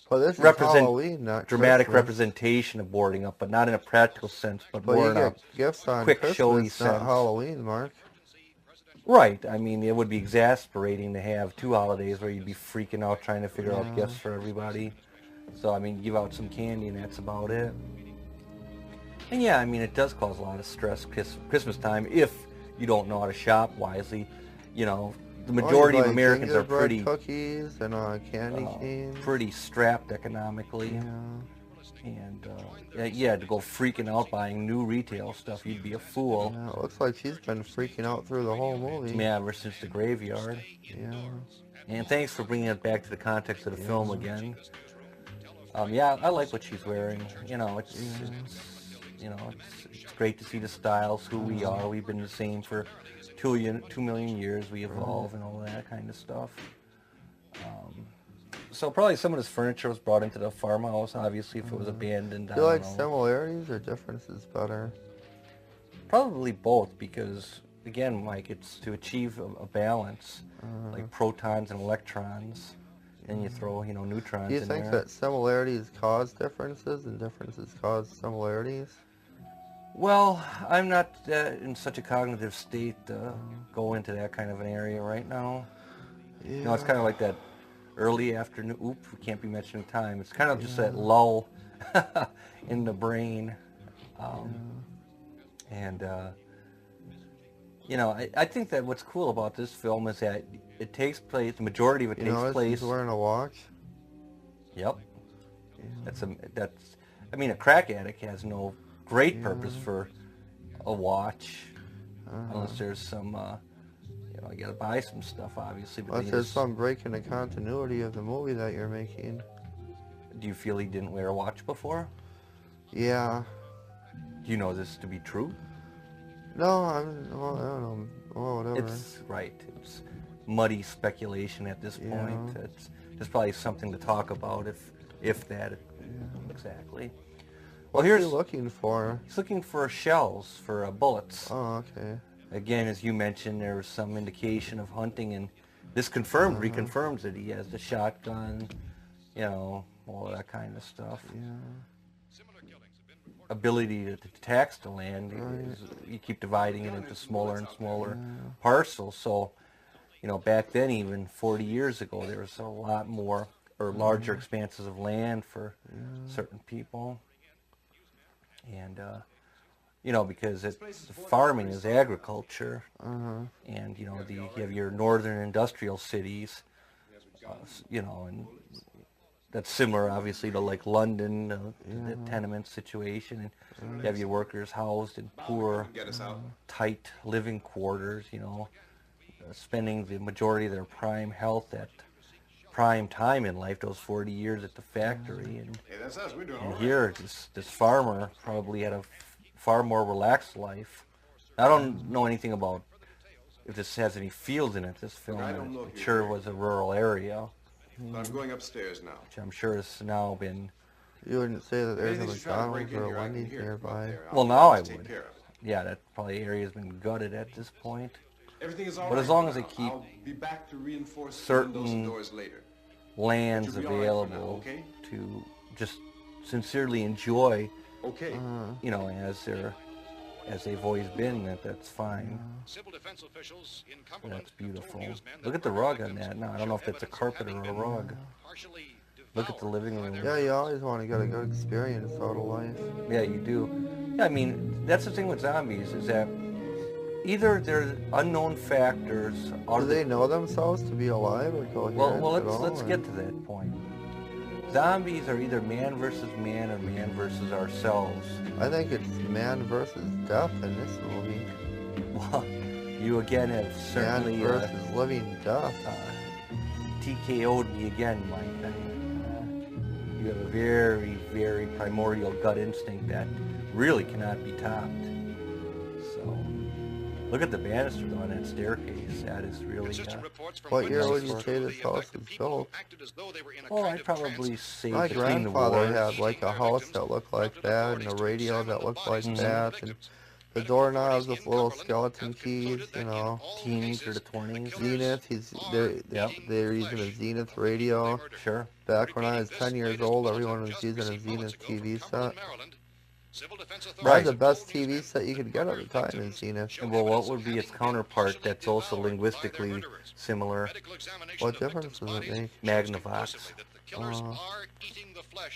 Well, this is Halloween, not dramatic Christmas. representation of boarding up, but not in a practical sense, but But more you in a get gifts on quick, Christmas, showy not sense. Halloween, Mark. Right. I mean, it would be exasperating to have two holidays where you'd be freaking out trying to figure out gifts for everybody. So, I mean, give out some candy and that's about it. And yeah, I mean, it does cause a lot of stress Christmas time if you don't know how to shop wisely. You know, the majority of Americans are gingerbread pretty cookies and candy canes. pretty strapped economically. Yeah. And yeah, to go freaking out buying new retail stuff, you'd be a fool. Yeah, it looks like she's been freaking out through the whole movie. Yeah, ever since the graveyard. Yeah. And thanks for bringing it back to the context of the film again. Yeah, I like what she's wearing. You know, it's great to see the styles, who we are. We've been the same for 2 million years. We evolve and all that kind of stuff. So probably some of this furniture was brought into the farmhouse, obviously, if it was abandoned. Do you like know. similarities or differences better? Probably both, because, again, Mike, it's to achieve a balance, like protons and electrons, and you throw, neutrons Do you in think there. that similarities cause differences and differences cause similarities? Well, I'm not in such a cognitive state to go into that kind of an area right now. Yeah. You know, it's kind of like that early afternoon, we can't be mentioning time. It's kind of just that lull in the brain. And, I think that what's cool about this film is that it takes place, the majority of it takes place. He's wearing a watch. Yep. I mean, a crack addict has no great purpose for a watch, unless there's some, you gotta buy some stuff, obviously. But Unless there's some break in the continuity of the movie that you're making. Do you feel he didn't wear a watch before? Yeah. Do you know this to be true? No, I don't know. Oh, whatever. It's right. It's muddy speculation at this point. It's just probably something to talk about, if that. Exactly. Well, What's he looking for? He's looking for shells, for bullets. Oh, okay. Again, as you mentioned, there was some indication of hunting, and this reconfirms that he has the shotgun, all that kind of stuff. Yeah. Ability to tax the land, you keep dividing it into smaller and smaller parcels. So, back then, even 40 years ago, there was a lot more or larger expanses of land for certain people. And, because farming is agriculture, and, you have your northern industrial cities, and that's similar, obviously, to like London, the tenement situation, and you have your workers housed in poor, tight living quarters, spending the majority of their prime health at prime time in life, those 40 years at the factory, and here, this farmer probably had a far more relaxed life. I don't know anything about if this has any fields in it, this film. I'm sure it was a rural area. But I'm going upstairs now. Which I'm sure has now been... You wouldn't say that there's a McDonald's or a Wendy's nearby. Well, now I would. Yeah, that probably area has been gutted at this point. Everything is all But as long as they keep certain lands available to just sincerely enjoy, as they've always been, that's fine. That's beautiful. Look at the rug on that. Now, I don't know if that's a carpet or a rug. Look at the living room. Yeah, you always want to get a good experience out of life. Yeah, you do. Yeah, I mean, that's the thing with zombies, is that either they're unknown factors... Do they know themselves to be alive or coherent Well, at all, let's get to that point. Zombies are either man versus man or man versus ourselves. I think it's man versus death in this movie. Well, You again have Man certainly versus living death. TKO'd me again, Mike. You have a very, very primordial gut instinct that really cannot be topped. So, look at the banister on that staircase. That is really. What year would you say this house was built? Oh, I'd probably say My between the grandfather wars. had like a house that looked like that, and a radio that looked like that, and the doorknobs with little skeleton keys, you know. Teens or the 20s. Zenith, they're using a Zenith radio. Sure. Back when I was 10 years old, everyone was using a Zenith TV set. Right. The best TV set you could get at the time is Zenith. Well, what would be its counterpart that's also linguistically similar? What difference does it make? Magnavox.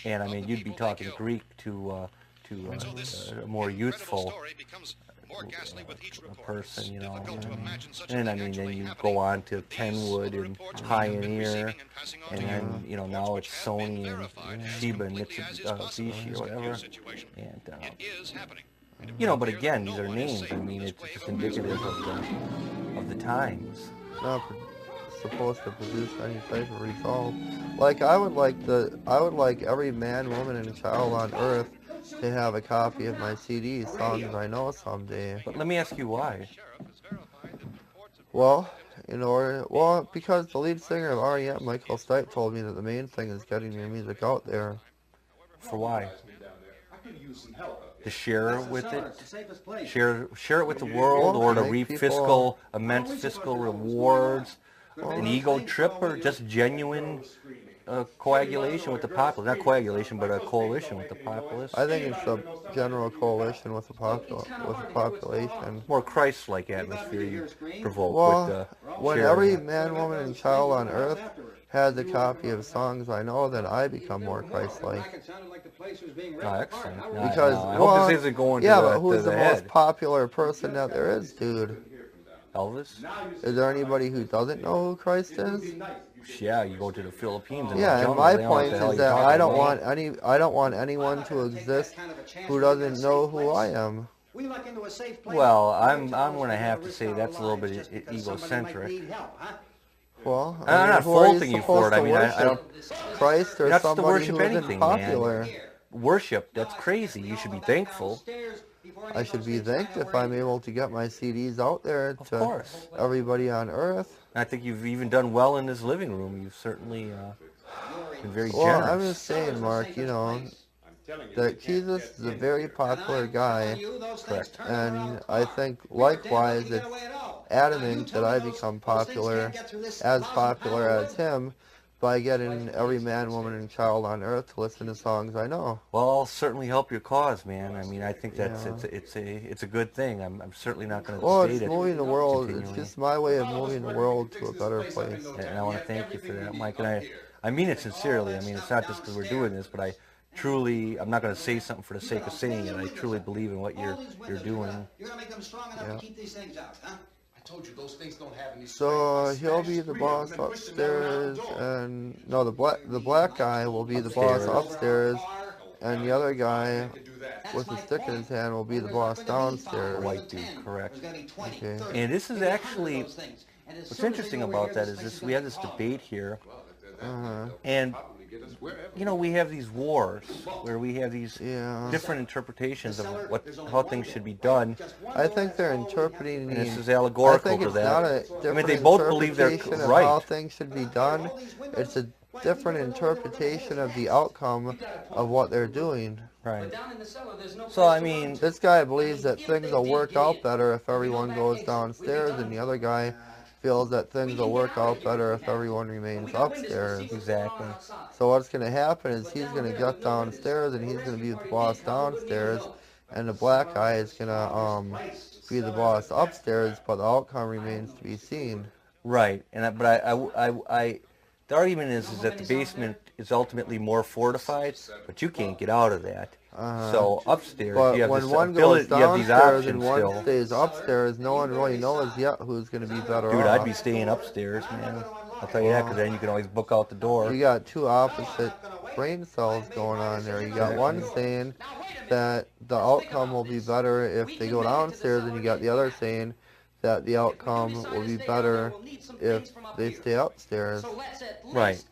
And I mean, you'd be talking Greek to a more youthful person, you know. And I mean, then you go on to Kenwood and Pioneer, and then, you know, now it's Sony and Shiba and Mitsubishi or whatever. And, you know, but again, these are names. I mean, it's just indicative of the times. It's not supposed to produce any type of result. Like, I would like every man, woman, and child on earth to have a copy of my CD, Songs I Know Someday. But let me ask you why. Well, because the lead singer of R.E.M., Michael Stipe, told me that the main thing is getting your music out there. For why? To share it with it? Share it with the world, or to reap immense fiscal rewards, an ego trip, or just genuine coagulation with the populace? Not coagulation, but a coalition with the populace. I think it's a general coalition with the population. More Christ-like atmosphere you provoke Well, when sharing every it. man, woman, and child on earth has a copy of Songs I Know, then I become more Christ-like. Oh, excellent. No, Because, no, I hope this isn't going yeah, to but the, who's to the the most head. popular person that there is, dude? Elvis? Is there anybody who doesn't know who Christ is? Yeah, you go to the Philippines and Yeah, the and jungle, my they don't know what point the hell is you're that talking about. I don't want anyone to exist who doesn't know who I am. Well, I'm going to have to say that's a little bit egocentric. Well, I'm not who are you faulting you for it. supposed I to mean, I don't. worship? Christ or You're not supposed to somebody worship who isn't anything, popular. man. Worship, that's crazy. You should be thankful. I should be thanked if I'm able to get my CDs out there Of to course. everybody on earth. I think you've even done well in this living room. You've certainly been very Well, generous. I'm just saying, Mark, that Jesus is a very popular guy, Correct. and I think likewise it's adamant that I become popular as him, by getting every man, woman, and child on earth to listen to songs I know. Well, I'll certainly help your cause, man. I mean, I think that's Yeah. it's a good thing. I'm certainly not going to Well, debate it's it. moving the world. It's continually. just my way of moving the world to a better place. And I want to thank you for that, Mike. And I mean it sincerely. I mean, it's not just because we're doing this, but I'm not going to say something for the sake of saying it. I truly believe in what you're doing. You're gonna make them strong enough to keep these things out, huh? I told you those things don't have any So he'll be the boss upstairs, and no, the black guy will be the boss upstairs, and the other guy with a stick in his hand will be the boss downstairs. White dude, correct. Okay. And this is actually, what's interesting about that is this, we have this debate here, and, you know, we have these wars where we have these different interpretations of how things should be done. I think they're interpreting. And this is allegorical to that. Not a I different mean, they both believe they're interpretation of right. how things should be done. It's a different interpretation of the outcome of what they're doing. Right. So, I mean, This guy believes that things will work out better if everyone goes downstairs, and the other guy feels that things will work out better if everyone remains upstairs. exactly. So what's going to happen is he's going to get downstairs, and he's going to be the boss downstairs, and the black guy is going to be the boss upstairs, but the outcome remains to be seen. Right. And but the argument is that the basement is ultimately more fortified, but you can't get out of that. So upstairs, But you have when this one ability, goes you have these downstairs and options one still. stays upstairs, no one really knows yet who's going to be better Dude, off. I'd be staying upstairs, man. I'll tell you that, because then you can always book out the door. You got two opposite brain cells going on there. You got one saying that the outcome will be better if they go downstairs, and you got the other saying that the outcome will be better if they stay upstairs. Right.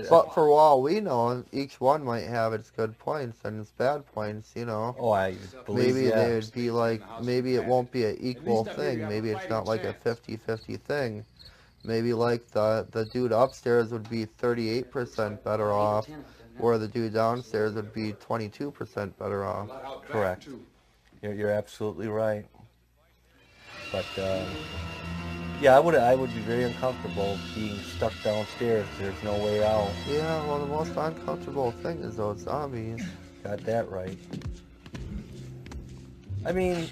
But for all we know, each one might have its good points and its bad points, you know. Oh, I believe, Maybe yeah. they would be like, maybe it won't be an equal thing. Maybe it's not like a 50-50 thing. Maybe like the dude upstairs would be 38% better off, where the dude downstairs would be 22% better off. Correct. You're absolutely right. But yeah, I would be very uncomfortable being stuck downstairs. There's no way out. Yeah, well, the most uncomfortable thing is those zombies. Got that right. I mean,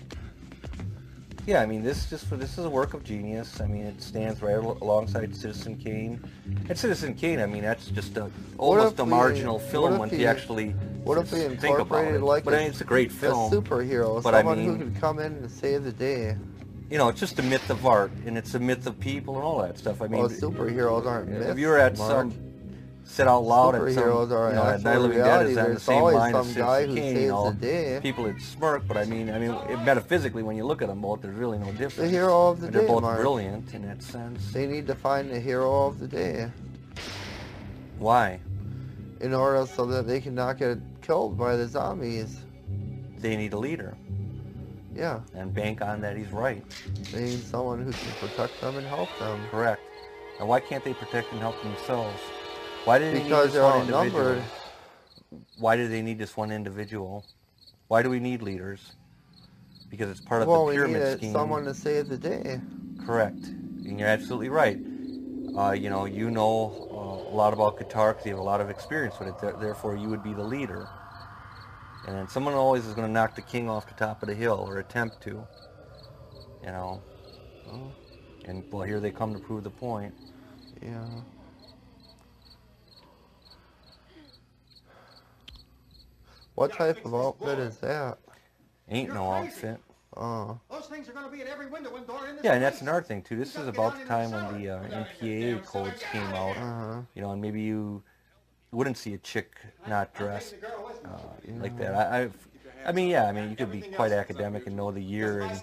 yeah, I mean, this is a work of genius. I mean, it stands right alongside Citizen Kane. And Citizen Kane, I mean, that's just almost a marginal film once you actually What if we think about incorporated it. like But I mean, it's a great a film. superhero, But I someone who mean- could come in and save the day? You know, it's just a myth of art, and it's a myth of people and all that stuff. I mean, Well, superheroes aren't myths, if you were at Mark. some said out loud at some, Superheroes are you know, at actual Night of the Living Dead reality. is on the There's same always line as some guy Citizen who Kane, saves you know, the day. people would smirk, but I mean, metaphysically, when you look at them both, there's really no difference. The hero of the And they're day, both Mark. brilliant in that sense. They need to find the hero of the day Why? in order so that they cannot get killed by the zombies. They need a leader, Yeah, and bank on that he's right. they need someone who can protect them and help them. Correct. And why can't they protect and help themselves? Why do they Because need they're this one individual? outnumbered. Why do they need this one individual? Why do we need leaders? Because it's part of Well, the we pyramid need scheme. someone to save the day. Correct. And you're absolutely right. You know a lot about guitar because you have a lot of experience with it. Therefore, you would be the leader. And then someone always is going to knock the king off the top of the hill, or attempt to. You know. And, well, here they come to prove the point. Yeah. What type of outfit is that? Ain't no outfit. Oh, Those things are going to be at every window and door in this Yeah, and that's place. another thing, too. This is about the time when the MPAA codes came out. uh-huh. You know, and maybe you wouldn't see a chick not dressed like that. I mean, yeah, I mean, you could be quite academic and know the year and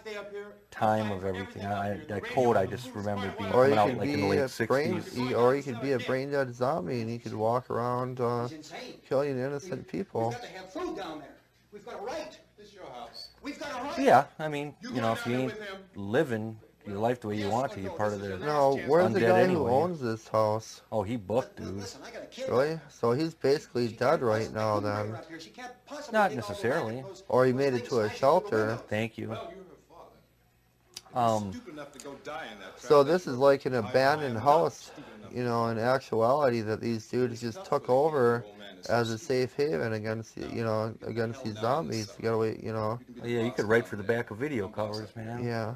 time of everything. That code, I just remember it being Or coming you out could like in the be late a '60s. or you could be a brain dead zombie and you could walk around It's insane. killing innocent We've people. got to have food down there. We've got a right. This your house. We've got a right. Yeah, I mean, You you go know, if down you there ain't with him. living your life the way you want to, you're part of the... No, where's the Undead guy who anyway. owns this house? Oh, he booked, dude. Listen, I got a kid. Really? So he's basically dead right now then. Up here. She can't possibly Not dig all the way necessarily. and those- Or he those made it things to a smash through the shelter. window. Thank you. Well, you're her father. Stupid enough to go die in that So trap. this is like an abandoned house, you know, in actuality that these dudes just took over as a safe haven against, against these zombies. You gotta wait, Oh, yeah, you could write for the back of video covers, man. yeah.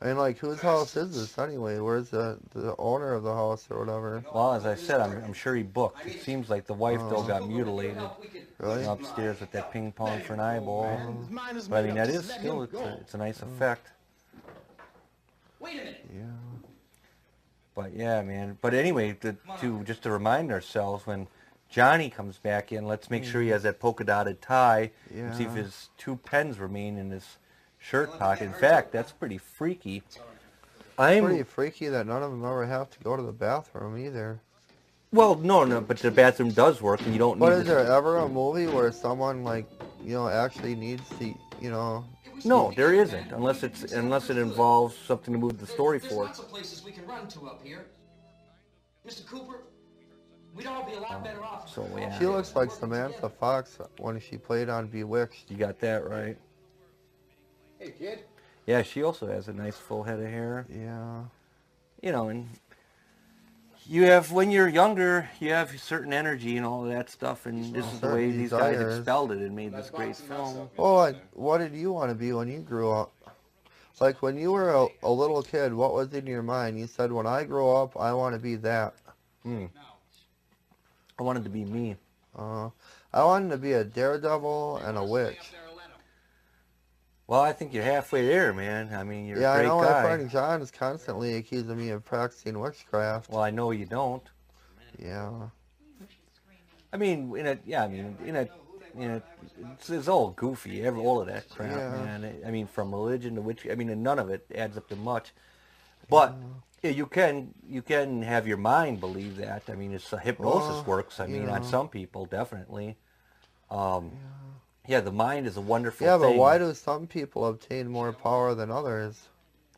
I mean, like, whose house is this anyway? Where's the owner of the house or whatever? Well, as I said, I'm sure he booked. It seems like the wife, though, got mutilated Really? upstairs with that ping pong for an eyeball. Mine is But I made mean, up. that Just is let still, him go. it's a nice effect. Wait a minute. Yeah. But yeah, man. But anyway, just to remind ourselves, when Johnny comes back in, let's make sure he has that polka dotted tie and see if Yeah. his 2 pens remain in his shirt pocket. In fact, that's pretty freaky. Pretty freaky that none of them ever have to go to the bathroom either. Well, no, but the bathroom does work, and you don't need. But is there ever a movie where someone, like, actually needs to, No, there isn't, unless it involves something to move the story There's forward. lots of places we can run to up here. Mr. Cooper, we'd all be a lot better off. So yeah, She looks like Samantha Fox when she played on Bewitched. you got that right. Hey, kid. Yeah, she also has a nice full head of hair. Yeah. You know, and you have, when you're younger, you have certain energy and all of that stuff, and this is the way Certain these guys desires. expelled it and made this great film. Well, like, what did you want to be when you grew up? Like, when you were a little kid, what was in your mind? You said, when I grow up, I want to be that. I wanted to be me. I wanted to be a daredevil and a witch. Well, I think you're halfway there, man. I mean, you're Yeah, a I great know guy. my friend John is constantly accusing me of practicing witchcraft. Well, I know you don't. Yeah. I mean, in a you know, it's all goofy, all of that crap, Yeah. man. I mean, from religion to which, I mean, and none of it adds up to much. But yeah, you can have your mind believe that. I mean, it's hypnosis works. I mean, on some people, definitely. Yeah, the mind is a wonderful Yeah, thing. but why do some people obtain more power than others?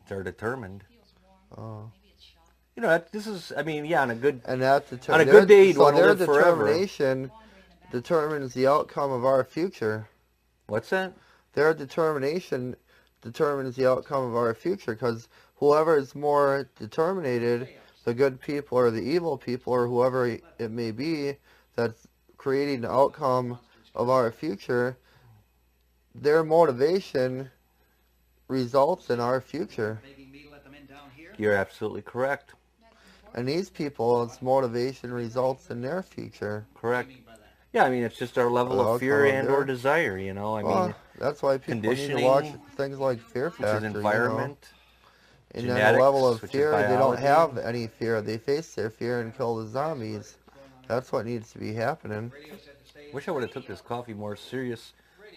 They're determined. Oh. You know, this is, I mean, yeah, on a good And that on a good day, you'd so want to their live forever. determination determines the outcome of our future. What's that? Their determination determines the outcome of our future, because whoever is more determined, the good people or the evil people or whoever it may be that's creating the outcome of our future, their motivation results in our future. You're absolutely correct. And these people's motivation results in their future. Correct. Yeah, I mean, it's just our level of fear and or desire, you know. I mean, that's why people need to watch things like Fear Factor, which is environment, And genetics, then the level of which is fear, they don't biology. have any fear. They face their fear and kill the zombies. That's what needs to be happening. Wish I would have took this coffee more serious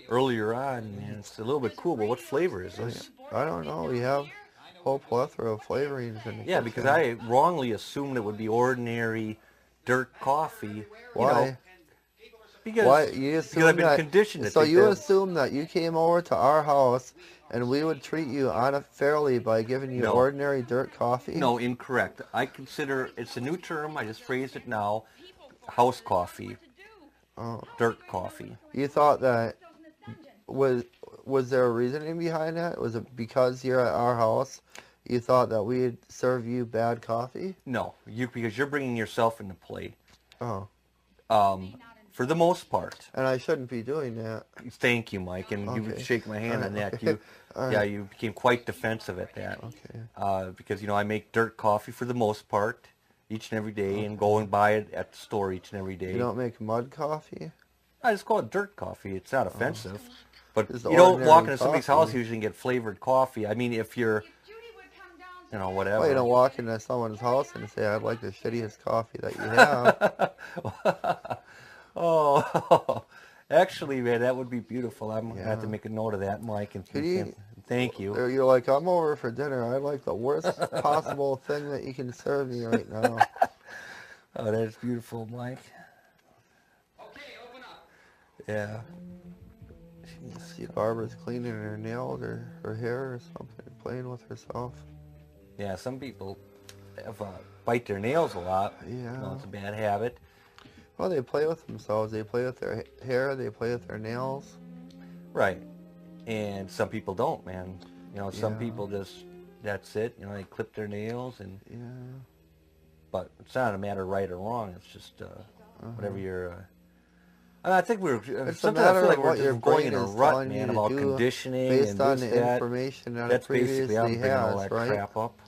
earlier on, man. It's a little bit cool, but what flavor is this? I don't know. We have a whole plethora of flavorings in the Yeah, because I wrongly assumed it would be ordinary dirt coffee. Why? You know, because, Why you assume because I've been that, conditioned to so think you that- assume that you came over to our house and we would treat you unfairly by giving you No. ordinary dirt coffee? No, incorrect. I consider, it's a new term, I just phrased it now, house coffee, Oh. dirt coffee. You thought that was there a reasoning behind that? Was it because you're at our house, you thought that we'd serve you bad coffee? No, because you're bringing yourself into play. Oh. For the most part. And I shouldn't be doing that. Thank you, Mike, and you Okay. shake my hand on that. Okay. You, All yeah, right. you became quite defensive at that. Okay. Because, you know, I make dirt coffee for the most part, each and every day, and go and buy it at the store each and every day. You don't make mud coffee? I just call it dirt coffee. It's not offensive. But Just you don't ordinary walk into somebody's coffee. house usually and get flavored coffee. I mean, if you're, you know, whatever. Well, you don't walk into someone's house and say, I'd like the shittiest coffee that you have. Oh, actually, man, that would be beautiful. I'm going to have to Yeah. make a note of that, Mike. And Could you- thank you. Or you're like, I'm over for dinner. I'd like the worst possible thing that you can serve me right now. Oh, that's beautiful, Mike. Okay, open up. Yeah. See, Barbara's cleaning her nails or her hair or something, playing with herself. Yeah, some people have, bite their nails a lot. Yeah. You know, it's a bad habit. Well, they play with themselves. They play with their hair. They play with their nails. Right. And some people don't, man. You know, some Yeah. people just, that's it. You know, they clip their nails and... Yeah. But it's not a matter of right or wrong. It's just whatever you're... I think we're... It's a sometimes I matter feel like of we're what your just going brain in a is rut, telling you man, to about do conditioning based and on this, the that. information that That's it basically, I'm previously bringing all has, that right? crap up.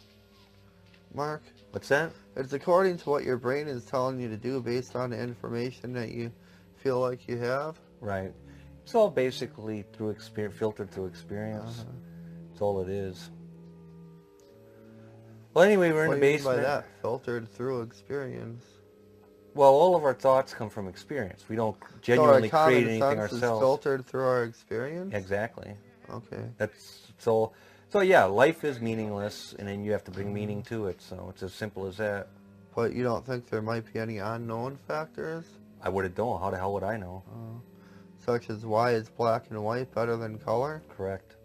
Mark, What's that? it's according to what your brain is telling you to do based on the information that you feel like you have. Right. It's all basically through experience, filtered through experience. That's all it is. Well, anyway, we're in What the do you mean by basement. that? Filtered through experience. Well, all of our thoughts come from experience. We don't So our genuinely common create anything sense is ourselves. filtered through our experience? Exactly. Okay. That's so. So yeah, life is meaningless, and then you have to bring meaning to it. So it's as simple as that. But you don't think there might be any unknown factors? I would have known. How the hell would I know? Such as why is black and white better than color? Correct.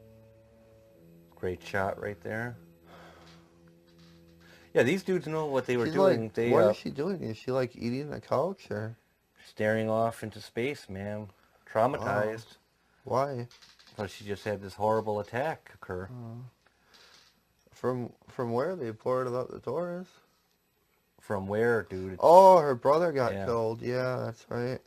Great shot right there. Yeah, these dudes know what they were She's doing. like, They what is she doing? Is she like eating the couch or staring off into space, man. Traumatized. why? But she just had this horrible attack occur. From where they poured it out the doors? From where, dude? Oh, her brother got Yeah. killed. Yeah, that's right.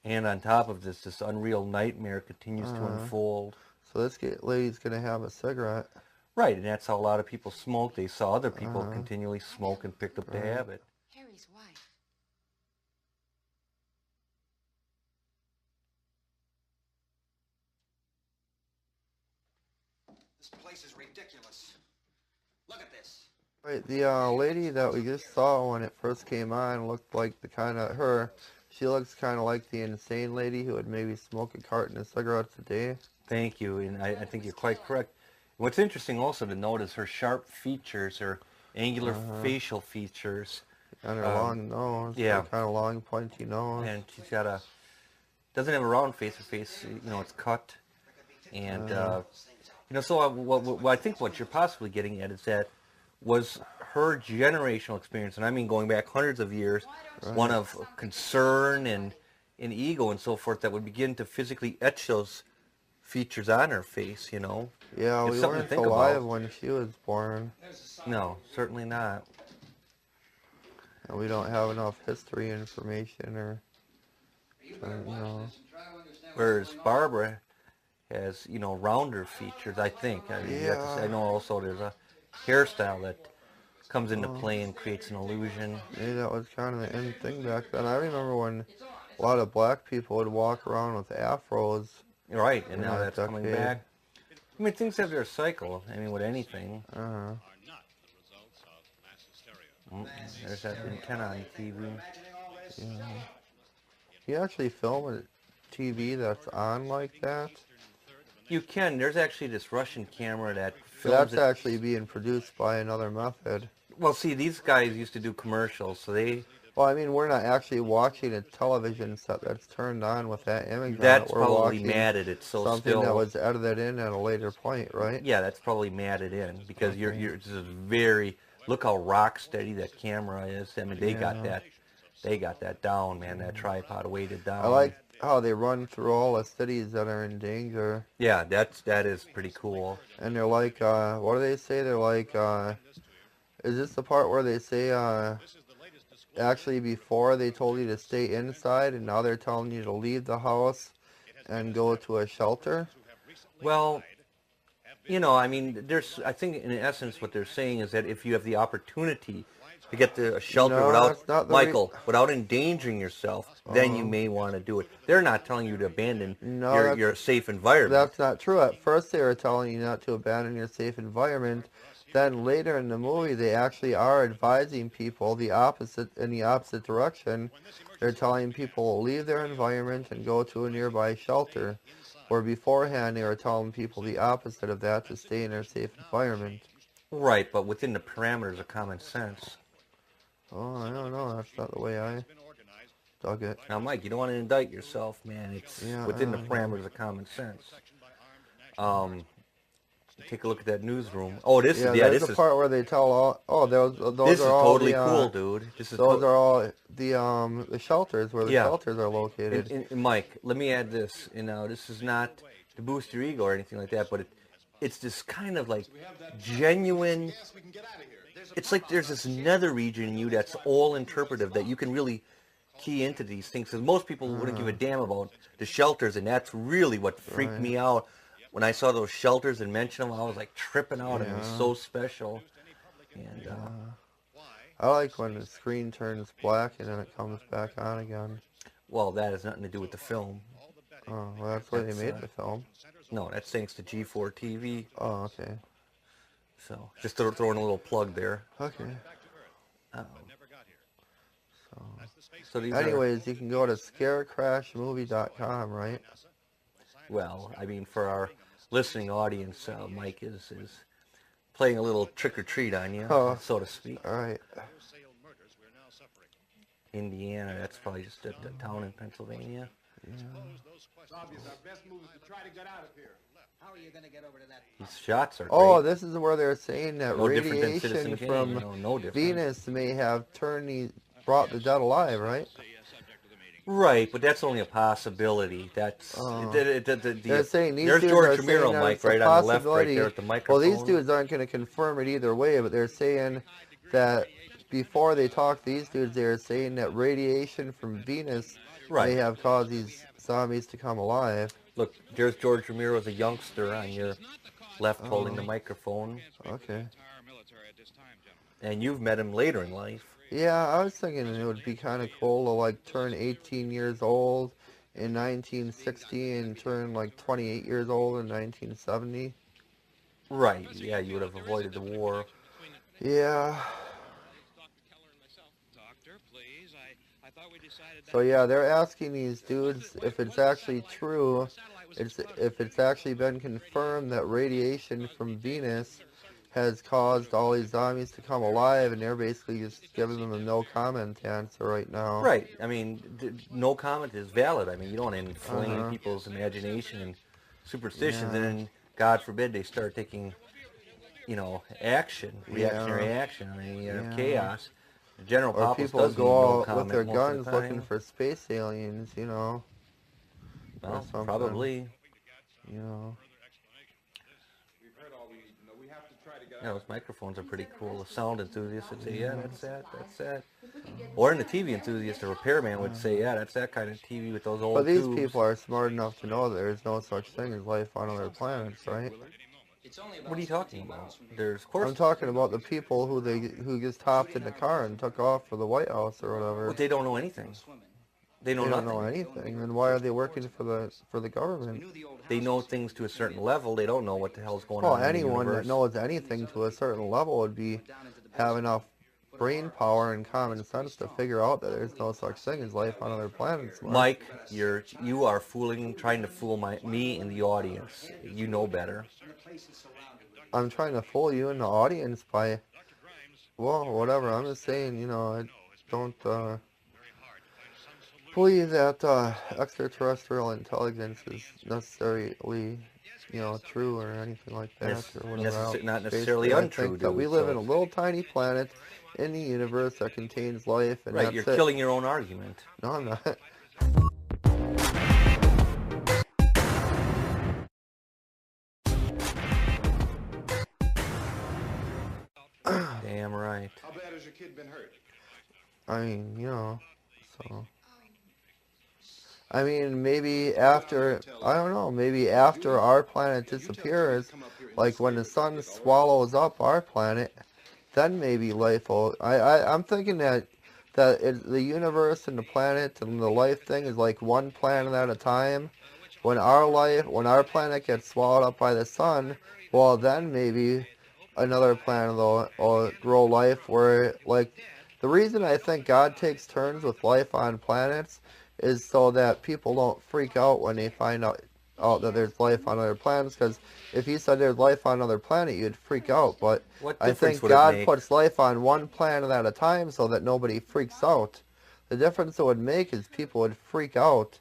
And on top of this unreal nightmare continues to unfold. So this lady's gonna have a cigarette. Right, and that's how a lot of people smoke. They saw other people continually smoke and picked up the habit. Harry's wife. This place is ridiculous. Look at this. Right, the lady that we just saw when it first came on looked like the kind of her. She looks kind of like the insane lady who would maybe smoke a carton of cigarettes a day. Thank you, and I think you're quite correct. What's interesting also to note is her sharp features, her angular facial features. And her long nose. Yeah. Kind of long, pointy nose. And she's got a, doesn't have a round face. Her face, you know, it's cut. And, you know, so what I think what you're possibly getting at is that was her generational experience, and I mean going back hundreds of years, one of concern and ego and so forth that would begin to physically etch those features on her face, you know. Yeah, It's we something to weren't think alive about. when she was born. No, certainly not. And we don't have enough history information or, you know. Whereas Barbara has, you know, rounder features, I think. I mean, you have to say, I know also there's a hairstyle that comes into play and creates an illusion. Maybe that was kind of the in thing back then. I remember when a lot of black people would walk around with afros. Right, and in now that that's coming decade. back. I mean, things have their cycle. I mean, with anything. There's that antenna on TV. Yeah. You actually film a TV that's on like that? You can. There's actually this Russian camera that films That's it. actually being produced by another method. Well, see, these guys used to do commercials, so they... Well, I mean, we're not actually watching a television set that's turned on with that image That's on it. We're probably watching matted. It's so something still. that was edited in at a later point, right? Yeah, that's probably matted in because you're this is very. Look how rock steady that camera is. I mean, they got that. They got that down, man. That tripod weighted down. I like how they run through all the cities that are in danger. Yeah, that is pretty cool. And they're like, what do they say? They're like, is this the part where they say, actually before they told you to stay inside and now they're telling you to leave the house and go to a shelter? Well, you know, I mean, I think in essence what they're saying is that if you have the opportunity to get to a shelter No, without, that's not the without endangering yourself, then you may want to do it. They're not telling you to abandon your safe environment. That's not true. At first they were telling you not to abandon your safe environment. Then later in the movie they actually are advising people in the opposite direction. They're telling people to leave their environment and go to a nearby shelter. Where beforehand they were telling people the opposite of that, to stay in their safe environment. Right, but within the parameters of common sense. Oh, I don't know. That's not the way I dug it. Now, Mike, you don't want to indict yourself, man. It's within the parameters of common sense. Take a look at that newsroom. Oh, this is the part where they tell all. Oh, those this are is all totally the, cool, dude. This is those are all the shelters where the shelters are located. And Mike, let me add this. You know, this is not to boost your ego or anything like that, but it's this kind of like genuine. It's like there's this nether region in you that's all interpretive that you can really key into these things. Because most people wouldn't give a damn about the shelters, and that's really what freaked me out. When I saw those shelters and mentioned them, I was like tripping out. And it was so special. And I like when the screen turns black and then it comes back on again. well, that has nothing to do with the film. Oh, well, that's why they made the film. No, that's thanks to G4 TV. Oh, okay. So just throwing a little plug there. Okay. So these Anyways, you can go to scarecrashmovie.com, right? well, I mean, for our listening audience, Mike is playing a little trick or treat on you, so to speak. All right. Indiana, that's probably just a town in Pennsylvania. It's obvious our best move is to try to get out of here. How are you going to get over to that? These shots are Oh, great. this is where they're saying that No different than radiation Citizen Kane, from you know, no different. Venus may have brought the dead alive, right? Right, but that's only a possibility. That's They're saying these there's dudes George are saying Romero, that Mike, it's a right on the left, right possibility. there at the microphone. Well, these dudes aren't going to confirm it either way, but they're saying that before they talk, these dudes, they're saying that radiation from Venus may have caused these zombies to come alive. Look, there's George Romero as a youngster on your left holding the microphone. Okay. And you've met him later in life. Yeah, I was thinking it would be kind of cool to like turn 18 years old in 1960 and turn like 28 years old in 1970. Right, yeah, you would have avoided the war. Yeah. Doctor, please. I So yeah, they're asking these dudes if it's actually true, if it's actually been confirmed that radiation from Venus has caused all these zombies to come alive, and they're basically just giving them a no comment answer right now. Right. I mean, no comment is valid. I mean, you don't want to inflame Uh-huh. people's imagination and superstitions, Yeah. and then, God forbid, they start taking, action, reactionary action. I mean, Yeah. chaos. The general Or populace people does need go no out with comment their most of guns the looking time. for space aliens, or Well, something. probably. We've heard all we have to try to get Yeah, those microphones are pretty cool. The sound enthusiast would say, yeah, that's that. Or in the TV enthusiast, the repairman would say, yeah, that's that kind of TV with those old But these tubes. people are smart enough to know that there's no such thing as life on other planets, right? What are you talking about? There's, of course, I'm talking about the people who just hopped in the car and took off for the White House or whatever. well, they don't know anything. They know They don't nothing. know anything. Then why are they working for the government? They know things to a certain level. They don't know what the hell's going Well, on in the anyone that universe. knows anything to a certain level would have enough brain power and common sense to figure out that there's no such thing as life on other planets. Mike, you are trying to fool me and the audience. You know better. I'm trying to fool you in the audience by, well, whatever. I'm just saying, I don't believe that extraterrestrial intelligence is necessarily, true or anything like that, or whatever else. Not necessarily Basically, untrue, I think that dude, we live so- in a little tiny planet in the universe that contains life, and Right, that's you're it. killing your own argument. No, I'm not. Damn right. How bad has your kid been hurt? I mean, so. I mean, maybe after, I don't know, maybe after our planet disappears, like when the sun swallows up our planet, then maybe life will, I'm thinking that the universe and the planet and the life thing is like one planet at a time. When our planet gets swallowed up by the sun, well, then maybe another planet will grow life where, like, the reason I think God takes turns with life on planets is so that people don't freak out when they find out that there's life on other planets, because if you said there's life on another planet, you'd freak out. But What I difference think would it God make? puts life on one planet at a time so that nobody freaks out. The difference it would make is people would freak out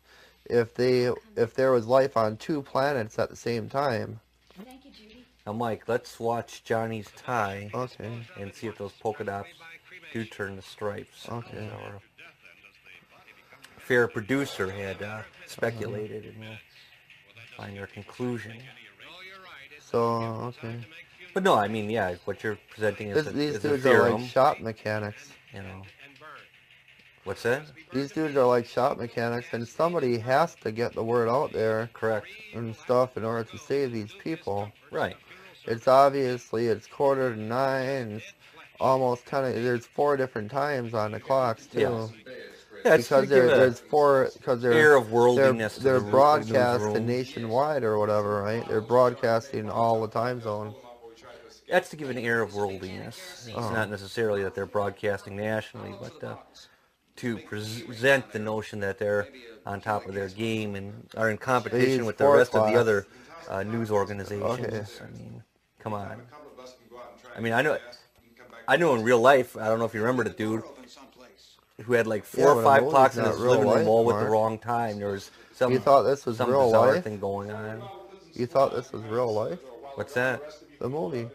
if there was life on two planets at the same time. Thank you, Judy. Now, Mike, let's watch Johnny's tie Okay. and see if those polka dots do turn to stripes. Okay. As our fair producer had speculated, and we'll find our conclusion. So, okay. But no, I mean, yeah, what you're presenting is These a dudes are theorem. like shop mechanics. You know. What's that? These dudes are like shop mechanics, and somebody has to get the word out there Correct. and stuff in order to save these people. Right. It's 9:15. It's almost there's 4 different times on the clocks too. Yeah. Yeah, it's Because to give there's 4, because air of worldliness to they're the broadcasting newsroom. nationwide or whatever, right? They're broadcasting all the time zones. That's to give an air of worldliness. It's Oh. not necessarily that they're broadcasting nationally, but to present the notion that they're on top of their game and are in competition These with the rest of the 4 other news organizations. Okay. I mean, come on. A couple of us can go out and try I mean, I know, and come back. I know in real life. I don't know if you remember the dude who had like 4 Yeah, or but 5 a clocks in movie's his not real living room life, all with the Mark. wrong time. There was some You thought this was some real bizarre life? thing going on. You thought this was real life? What's that? The movie?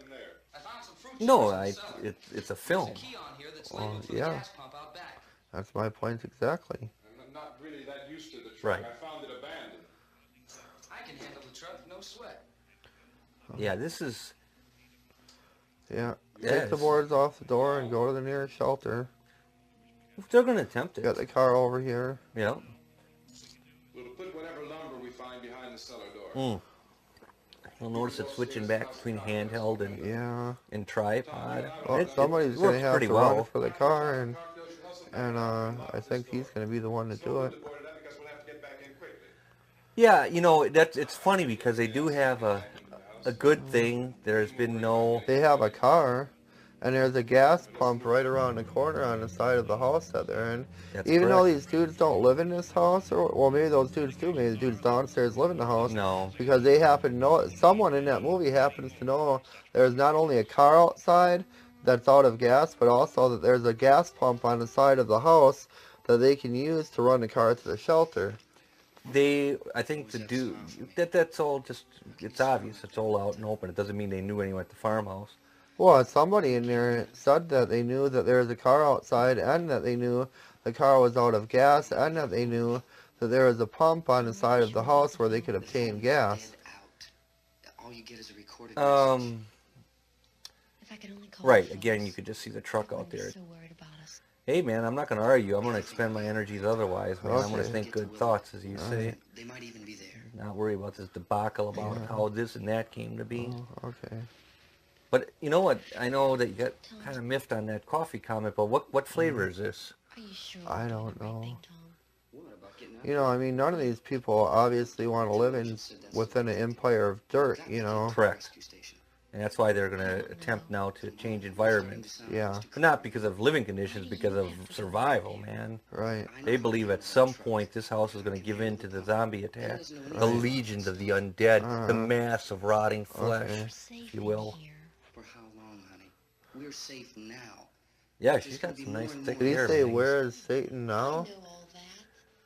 I found some fruit No, juice. it's a film. Key on here that's Oh, labeled for the yeah. gas pump out back. That's my point exactly. I'm not really that used to the truck. Right. I found it abandoned. I can handle the truck, no sweat. Yeah, this is. Yeah. Yeah, Take the it's- boards off the door and go to the nearest shelter. They're going to attempt it. Got the car over here. Yeah. We'll put whatever lumber we find behind the cellar door. You'll notice it's switching back between handheld Yeah. and tripod. Well, It somebody's works gonna have pretty to well. run for the car, and I think he's gonna be the one to do it. Boarded up because we'll have to get back in quickly. Yeah, it's funny because they do have a good thing. There's been no. They have a car. And there's a gas pump right around the corner on the side of the house that they're in. That's Even though correct. these dudes don't live in this house, or well, maybe those dudes do. Maybe the dudes downstairs live in the house. No. Because they happen to know. Someone in that movie happens to know there's not only a car outside that's out of gas, but also that there's a gas pump on the side of the house that they can use to run the car to the shelter. I think the dude, that's all just, it's obvious. It's all out and open. It doesn't mean they knew anyone at the farmhouse. Well, somebody in there said that they knew that there was a car outside, and that they knew the car was out of gas, and that they knew that there was a pump on the side of the house where they could obtain gas. Right, again, you could just see the truck out there. Hey, man, I'm not going to argue. I'm going to expend my energies otherwise, man. I'm going to Okay. think good thoughts, as you say. They might even be there. Not worry about this debacle about how this and that came to be. Oh, okay. But you know what? I know that you got kind of miffed on that coffee comment, but what flavor is this? Are you sure? I don't know. What about getting out? You know, I mean, none of these people obviously want to live within an empire of dirt, you know. Correct. And that's why they're going to attempt now to change environments. Yeah, But not because of living conditions, because of survival, man. right. They believe at some point this house is going to give in to the zombie attack. The legions of the undead, the mass of rotting flesh, Okay. if you will. For how long, honey? We're safe now. Yeah, she's got some nice thick Did he hair. say, man. where is Satan now?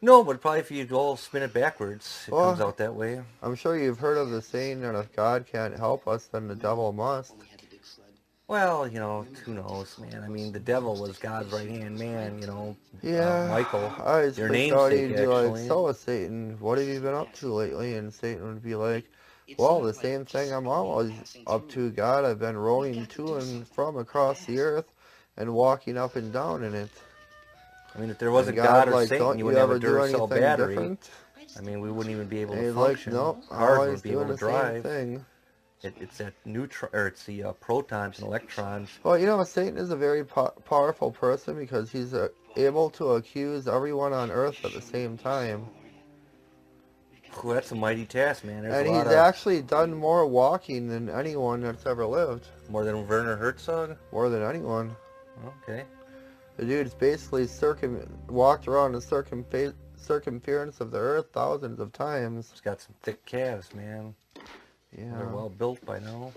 No, but probably if you all spin it backwards, it Well, comes out that way. I'm sure you've heard of the saying that if God can't help us, then the devil must. Only had the big sled. Well, you know, who knows, man. I mean, the devil was God's right-hand man, you know. Yeah, Michael, I just your thought namesake, he'd be like, actually. so Satan, what have you been up to lately? And Satan would be like, well, the same thing I'm always up to, God. I've been rolling to and from across the earth and walking up and down in it. I mean, if there wasn't And God or like, Satan, don't you wouldn't have a ever do Duracell anything battery. different? I mean, we wouldn't even be able And to he's like, function. nope, I'm Cars always wouldn't be able doing to the same drive. thing. It's that neutron, or it's the protons and electrons. Well, you know, Satan is a very powerful person because he's able to accuse everyone on earth at the same time. Ooh, that's a mighty task, man. There's And a lot he's of, actually done more walking than anyone that's ever lived. more than Werner Herzog. More than anyone. Okay. The dude's basically walked around the circumference of the earth thousands of times. He's got some thick calves, man. They're Yeah. well built by now.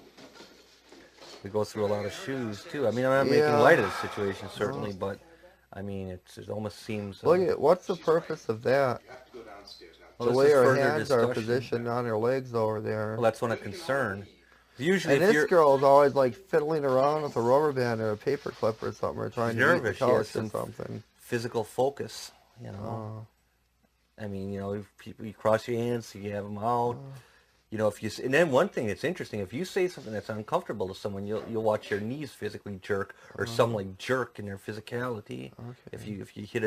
We go through a lot of shoes too. I mean, I'm not making Yeah. light of the situation certainly, but I mean, it almost seems. Look at, what's the purpose of that? well, The this way is her further hands are discussion. positioned on her legs over there. Well, that's one of concern. Usually, And if this you're girl's always like fiddling around with a rubber band or a paper clip or something, or trying to beat the nervous, she has couch or some something. physical focus, you know. I mean, you know, if people, you cross your hands, you have them out. You know, if you and then one thing that's interesting, if you say something that's uncomfortable to someone, you'll watch your knees physically jerk, or some like jerk in their physicality. If you hit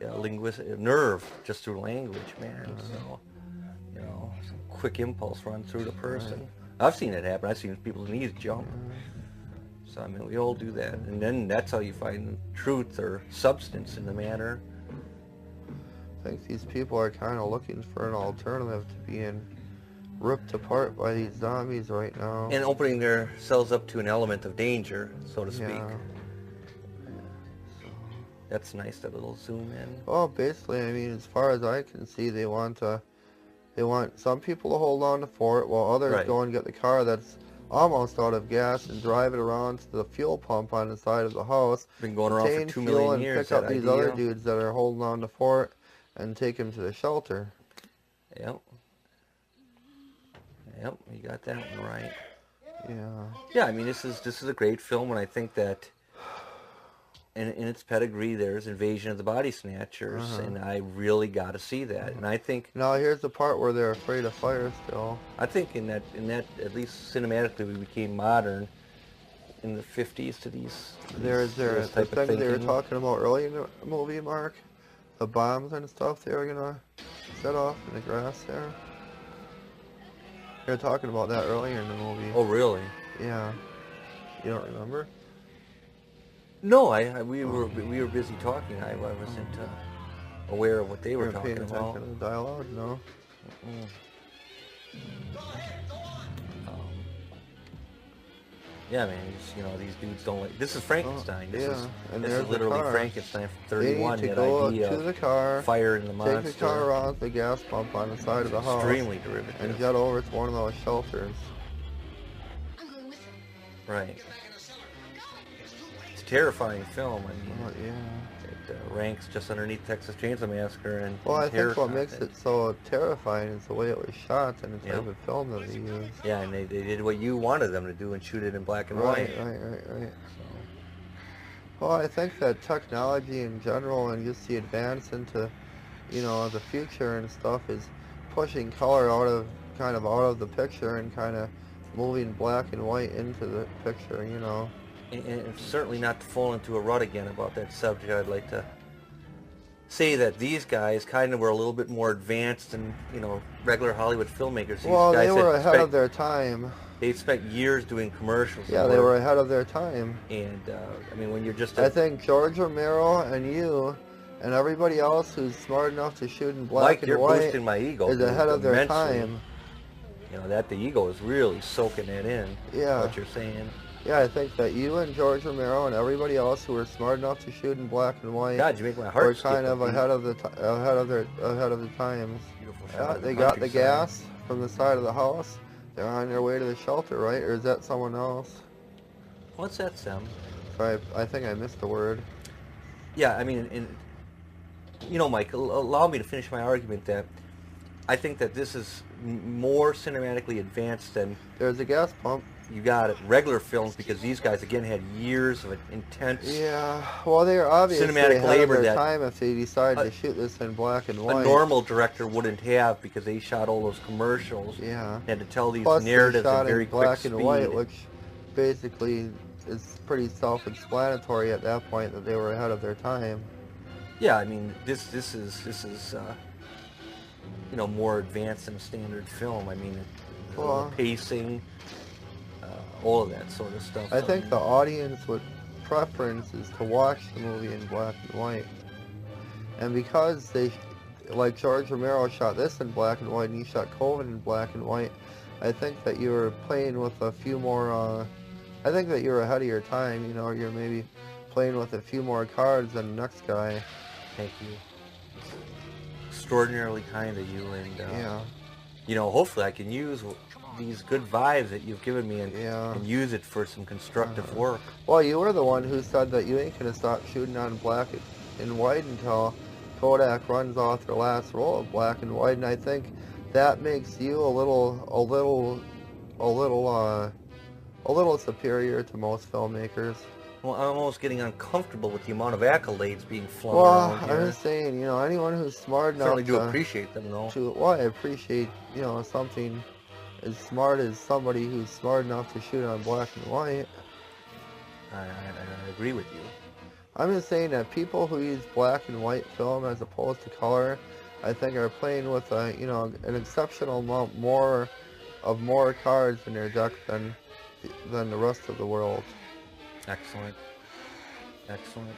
a linguistic nerve just through language, man. So, you know, some quick impulse run through the person. I've seen it happen. I've seen people's knees jump. So I mean, we all do that, and then that's how you find truth or substance in the matter. I think these people are kind of looking for an alternative to being ripped apart by these zombies right now. And opening themselves up to an element of danger, so to speak. Yeah. That's nice, that little zoom in. Well, basically, I mean, as far as I can see, they want some people to hold on to Fort, while others Right. go and get the car that's almost out of gas and drive it around to the fuel pump on the side of the house. Been going around for obtain 2 fuel million and years, pick up that these idea. other dudes that are holding on to Fort and take them to the shelter. Yep. Yep, you got that one right. Yeah. Yeah, I mean, this is a great film, and I think that in its pedigree, there's Invasion of the Body Snatchers, and I really got to see that. And I think Now here's the part where they're afraid of fire still. in that at least cinematically, we became modern in the 50s to these. There's the this type of thing they were thinking. talking about earlier in the movie, Mark. The bombs and stuff they were gonna set off in the grass there. They were talking about that earlier in the movie. Oh, really? Yeah. You don't remember? No, we were busy talking. I wasn't aware of what they You were weren't talking paying about. attention to the dialogue, no? Yeah, man. These dudes don't like. This is Frankenstein. This yeah, and this there's is the literally car. Frankenstein from They 31. need to That go idea to of the car, fire in the monster. take the car around the gas pump on the side of the house, Extremely derivative. and get over to one of those shelters. I'm going with him. Right. It's a terrifying film. I mean, Well, yeah. it ranks just underneath Texas Chainsaw Massacre and. Well, I and terror think what makes content. it so terrifying is the way it was shot and the type Yep. of film that they used. Yeah, and they did what you wanted them to do and shoot it in black and Right, white. right. Well, I think that technology in general and just the advance into, the future and stuff is pushing color out of the picture and kind of moving black and white into the picture, And certainly not to fall into a rut again about that subject, I'd like to say that these guys kind of were a little bit more advanced than, regular Hollywood filmmakers. These Well, guys they were had ahead of their time. They spent years doing commercials. Yeah, they were ahead of their time. And, I mean, when you're just... I think George Romero and you and everybody else who's smart enough to shoot in black Mike, and you're white boosting my ego. is ahead of their immensely. time. That the ego is really soaking that in. Yeah. What you're saying. Yeah, I think that you and George Romero and everybody else who were smart enough to shoot in black and white God, you make my heart were skip kind a of beat. ahead of the times. Beautiful shot Yeah, of the they got the countryside. gas from the side of the house. They're on their way to the shelter, right? Or is that someone else? What's that sound? Sorry, I think I missed the word. Yeah, I mean, Mike, allow me to finish my argument that I think that this is more cinematically advanced than, There's a gas pump. you got it, regular films, because these guys, again, had years of intense... Yeah, well, they are obviously Cinematic ahead labor of their that time if they decided a- to shoot this in black and A white. normal director wouldn't have, because they shot all those commercials. Yeah. Had to tell these Plus, they narratives shot at very in black quick and speed. white, which basically is pretty self-explanatory at that point that they were ahead of their time. Yeah, I mean, this is more advanced than a standard film. I mean, Well, pacing, all of that sort of stuff. I So, think the audience would preference is to watch the movie in black and white. And because like George Romero shot this in black and white and you shot Coven in black and white, I think that you were playing with a few more, I think that you're ahead of your time, you're maybe playing with a few more cards than the next guy. Thank you. Extraordinarily kind of you, and Yeah. hopefully I can use these good vibes that you've given me and, Yeah. and use it for some constructive work. Well, you were the one who said that you ain't gonna stop shooting on black and white until Kodak runs off their last roll of black and white, and I think that makes you a little superior to most filmmakers. Well, I'm almost getting uncomfortable with the amount of accolades being flung Well, around here. I'm just saying, anyone who's smart enough Certainly do to, appreciate them, though. I appreciate, something as smart as somebody who's smart enough to shoot on black and white. I agree with you. I'm just saying that people who use black and white film as opposed to color, I think are playing with an exceptional amount more cards in their deck than the rest of the world. Excellent. Excellent.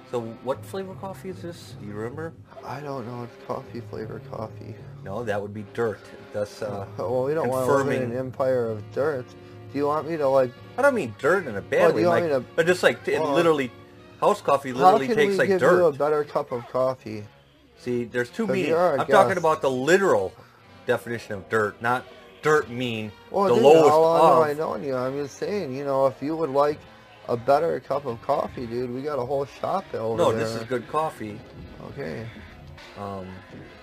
So what flavor coffee is this? Do you remember? I don't know. It's coffee flavor coffee. No, that would be dirt. That's Well, we don't want to live in confirming. an empire of dirt. Do you want me to I don't mean dirt in a Oh, bad do way, you want Mike, me to- but just like it Well, literally, house coffee How literally can takes we like give dirt. you a better cup of coffee? See, there's two 'Cause meanings. you're our I'm talking guest. about the literal definition of dirt, not dirt mean Well, the dude, lowest how long have I of. known you? I'm just saying, if you would like a better cup of coffee, dude, we got a whole shop over No, there. this is good coffee. Okay. Um,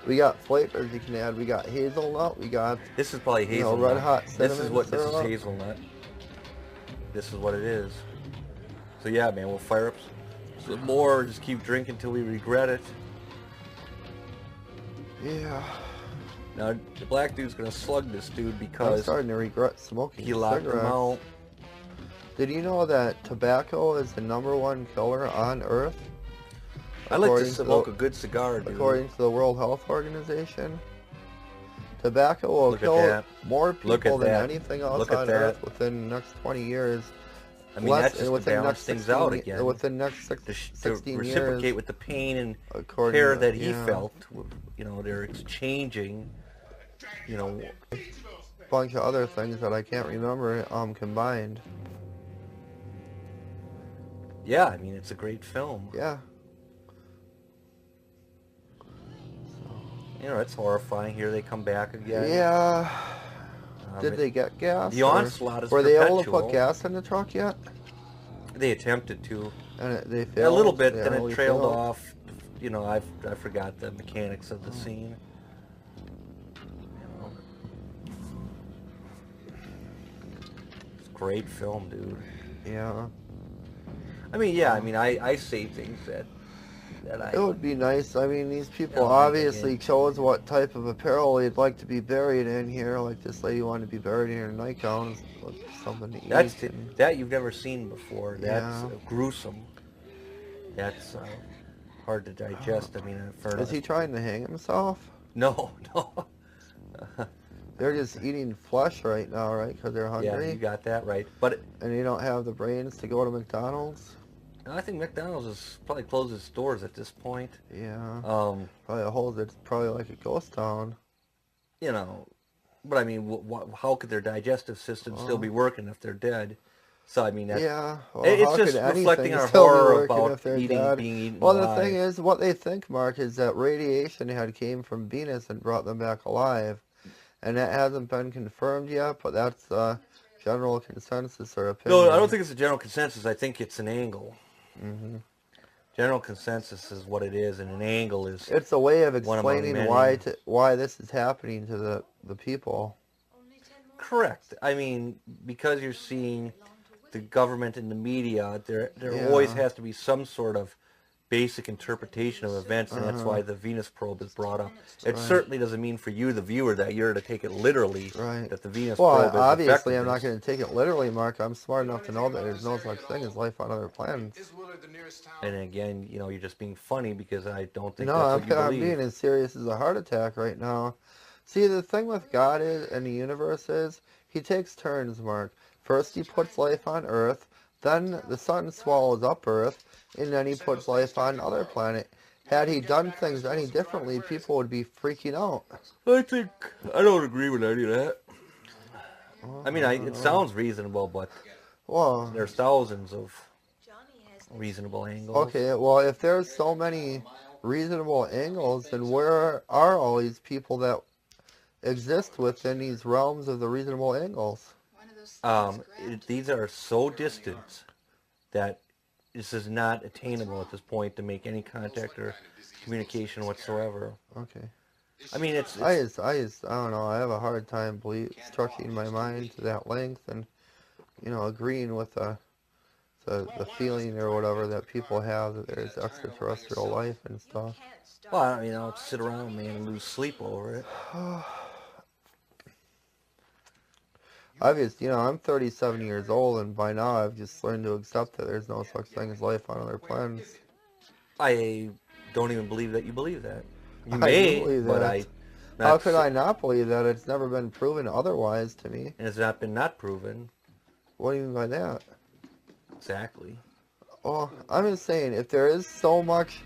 We got flavors you can add. We got hazelnut. We got This is probably You know, hazelnut. red hot This is cinnamon what this is syrup. hazelnut. This is what it is. So yeah, man, we'll fire up some more. Just keep drinking till we regret it. yeah. Now the black dude's gonna slug this dude I'm because starting to regret smoking he locked him cigarettes. out. Did you know that tobacco is the #1 killer on Earth? I like to According to smoke the- a good cigar, dude. According to the World Health Organization, tobacco will Look at kill that. more Look at people than that. anything else Look at on that. Earth within the next 20 years. I mean, that's just to balance things out again. Within the next To 16 reciprocate years, with the pain and according care to- that he yeah. felt. You know, they're exchanging, you know, a bunch of other things that I can't remember combined. yeah, I mean, it's a great film. Yeah. You know, it's horrifying. Here they come back again. Yeah. Did they get gas? The or onslaught is Were they able to perpetual. put gas in the truck yet? They attempted to. And they failed? A little bit, They then it only trailed failed? off. You know, I forgot the mechanics of the scene. You know. It's a great film, dude. Yeah. I mean, yeah, I mean, I say things that I... It would be nice. I mean, these people Yeah, obviously yeah. chose what type of apparel they'd like to be buried in here. Like this lady wanted to be buried in her nightgown with something to That's eat. And, that you've never seen before. That's Yeah. gruesome. That's hard to digest. I mean, for is he trying to hang himself? No, no. They're just eating flesh right now, right? Because they're Yeah, hungry. you got that right. But And they don't have the brains to go to McDonald's. I think McDonald's is probably closed its doors at this point. Yeah. Um, Probably a whole. It's probably like a ghost town. you know, but I mean, how could their digestive system still be working if they're dead? So I mean, that, Yeah. Well, it's how just could anything reflecting our still be horror working about if they're eating, dead? being eaten Well, alive. the thing is, what they think, Mark, is that radiation had came from Venus and brought them back alive, and that hasn't been confirmed yet. But that's general consensus or opinion. No, I don't think it's a general consensus. I think it's an angle. Mm-hmm. General consensus is what it is, and an angle is It's a way of one among explaining many. why this is happening to the people. correct. I mean, because you're seeing the government and the media, there Yeah. always has to be some sort of basic interpretation of events, and that's why the Venus probe is brought up. It certainly doesn't mean for you, the viewer, that you're to take it literally, Right. that the Venus Well, probe is obviously, I'm not effective. going to take it literally, Mark. I'm smart enough to know that there's no such thing as life on other planets. Is Willard the nearest town? And again, you know, you're just being funny because I don't think No, that's what you I'm believe. being as serious as a heart attack right now. See, the thing with God is, and the universe is, he takes turns, Mark. First he puts life on Earth, then the sun swallows up Earth, and then he puts life on another planet. Had he done things any differently, people would be freaking out. I don't agree with any of that. I mean, it sounds reasonable, but Well, there's thousands of reasonable angles. okay, well, if there's so many reasonable angles, then where are all these people that exist within these realms of the reasonable angles? These are so distant that this is not attainable at this point to make any contact or communication whatsoever. Okay. I mean, it's I don't know, I have a hard time stretching my mind to that length and, agreeing with the feeling or whatever that people have that there's extraterrestrial life and stuff. well, I mean, I'll sit around, man, and lose sleep over it. I'm 37 years old, and by now I've just learned to accept that there's no such thing as life on other planets. I don't even believe that you believe that. You I may, do believe but that. not How could so- I not believe that? It's never been proven otherwise to me. And it's not been not proven. What do you mean by that? Exactly. Well, I'm just saying, if there is so much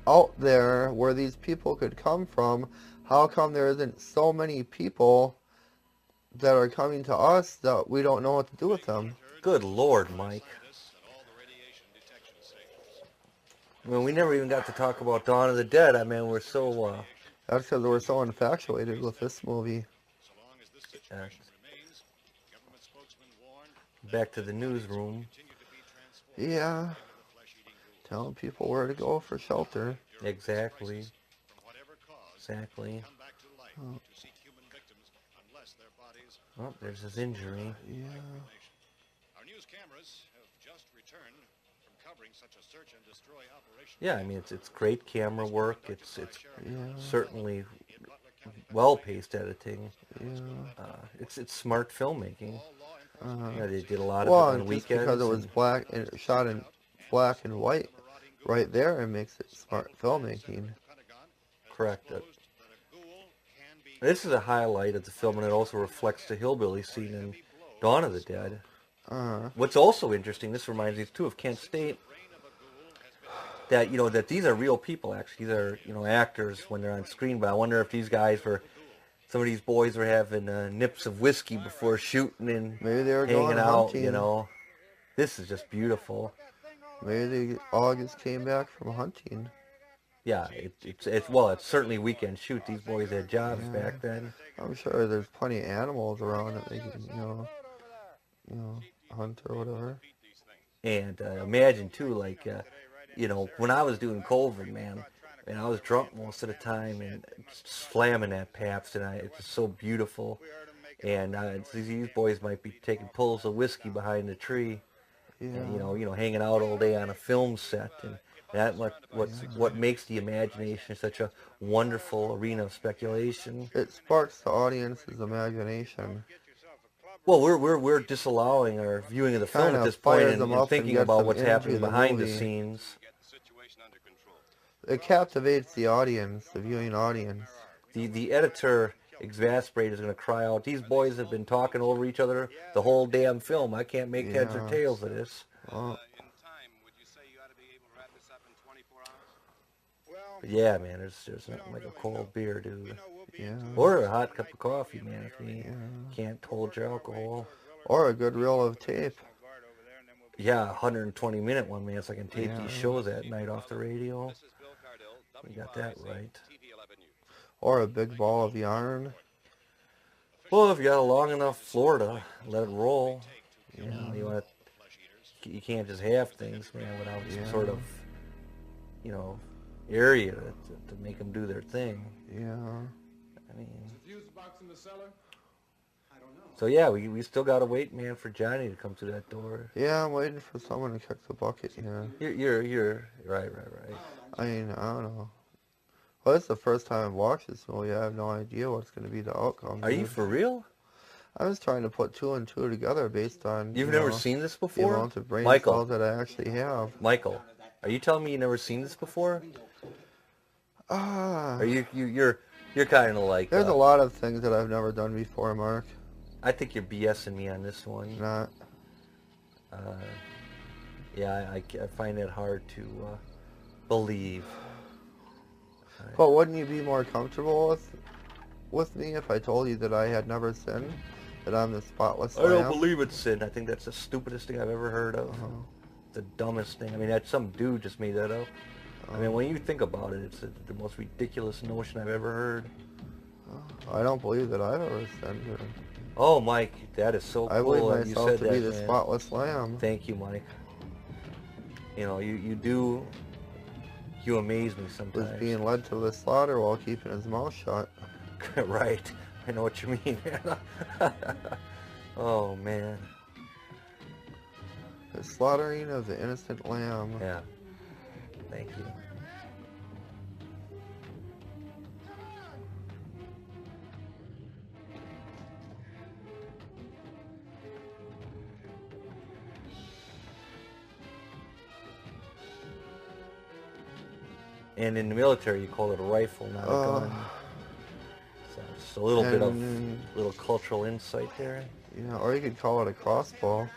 out there where these people could come from, how come there isn't so many people that are coming to us that we don't know what to do with them? Good Lord, Mike. I mean, we never even got to talk about Dawn of the Dead. I mean, we're so... That's because we're so infatuated with this movie. Back to the newsroom. Yeah. Telling people where to go for shelter. Exactly. Exactly. Oh, there's his injury. Yeah. Our news cameras have just returned from covering such a search and destroy operation. Yeah, I mean, it's great camera work. It's Yeah. certainly well-paced editing. Yeah. It's smart filmmaking. Uh-huh. Yeah, they did a lot of Well, it on and just weekends. because it was and- black and shot in black and white right there, it makes it smart filmmaking. Correct. This is a highlight of the film, and it also reflects the hillbilly scene in Dawn of the Dead. What's also interesting, this reminds me too of Kent State, that that these are real people. Actually, these are actors when they're on screen. But I wonder if these guys were, some of these boys were having nips of whiskey before shooting and Maybe they were hanging going out. hunting. This is just beautiful. Maybe they all just came back from hunting. Yeah, it's certainly weekend shoot. These boys had jobs Yeah. back then. I'm sure there's plenty of animals around that they can, hunt or whatever. And imagine too, like when I was doing COVID, man, and I was drunk most of the time and slamming that Pabst, and it's just so beautiful. And these boys might be taking pulls of whiskey behind the tree, Yeah. and hanging out all day on a film set, and that what makes the imagination such a wonderful arena of speculation. It sparks the audience's imagination. Well, we're disallowing our viewing of the film Kinda at this point fires and, them and up and thinking gets about them what's into happening the behind the movie. scenes. It captivates the audience, the viewing audience. The editor, exasperated, is going to cry out, "These boys have been talking over each other the whole damn film. I can't make heads or Yeah. tails of this." Well, But yeah, man, there's nothing like a cold beer, dude. yeah. Or a hot cup of coffee, man, if you can't hold your alcohol. Or a good reel of tape. Yeah, 120-minute one, man, so I can tape Yeah. these shows at night off the radio. You got that right. Or a big ball of yarn. Well, if you got a long enough floor to let it roll, you can't just have things, man, without some sort of, area to make them do their thing. Yeah. I mean, Fuse box in the cellar? so yeah, we still gotta wait, man, for Johnny to come through that door. Yeah, I'm waiting for someone to kick the bucket, You're right. I mean, I don't know. Well, it's the first time I've watched this movie. I have no idea what's going to be the outcome. Are you dude. for real? I was trying to put two and two together based on You've never seen this the before? amount of brain Michael, cells that I actually have. Michael, are you telling me you've never seen this before? Are you're kind of like There's a lot of things that I've never done before, Mark. I think you're BSing me on this one. Not. Yeah, I find it hard to believe. But wouldn't you be more comfortable with me if I told you that I had never sinned? That I'm the spotless I don't lamb? believe it's sin. I think that's the stupidest thing I've ever heard of. The dumbest thing. I mean, that some dude just made that up. I mean, when you think about it, it's the most ridiculous notion I've ever heard. I don't believe that I've ever sinned. Oh, Mike, that is so I cool. believe that myself you said to that, be the man. spotless lamb. Thank you, Mike. You amaze me Was sometimes. being led to the slaughter while keeping his mouth shut. Right. I know what you mean, man. Oh, man. The slaughtering of the innocent lamb. Yeah. Thank you. And in the military, you call it a rifle, not a gun. So just a little bit of little cultural insight there. Yeah, or you could call it a crossbow.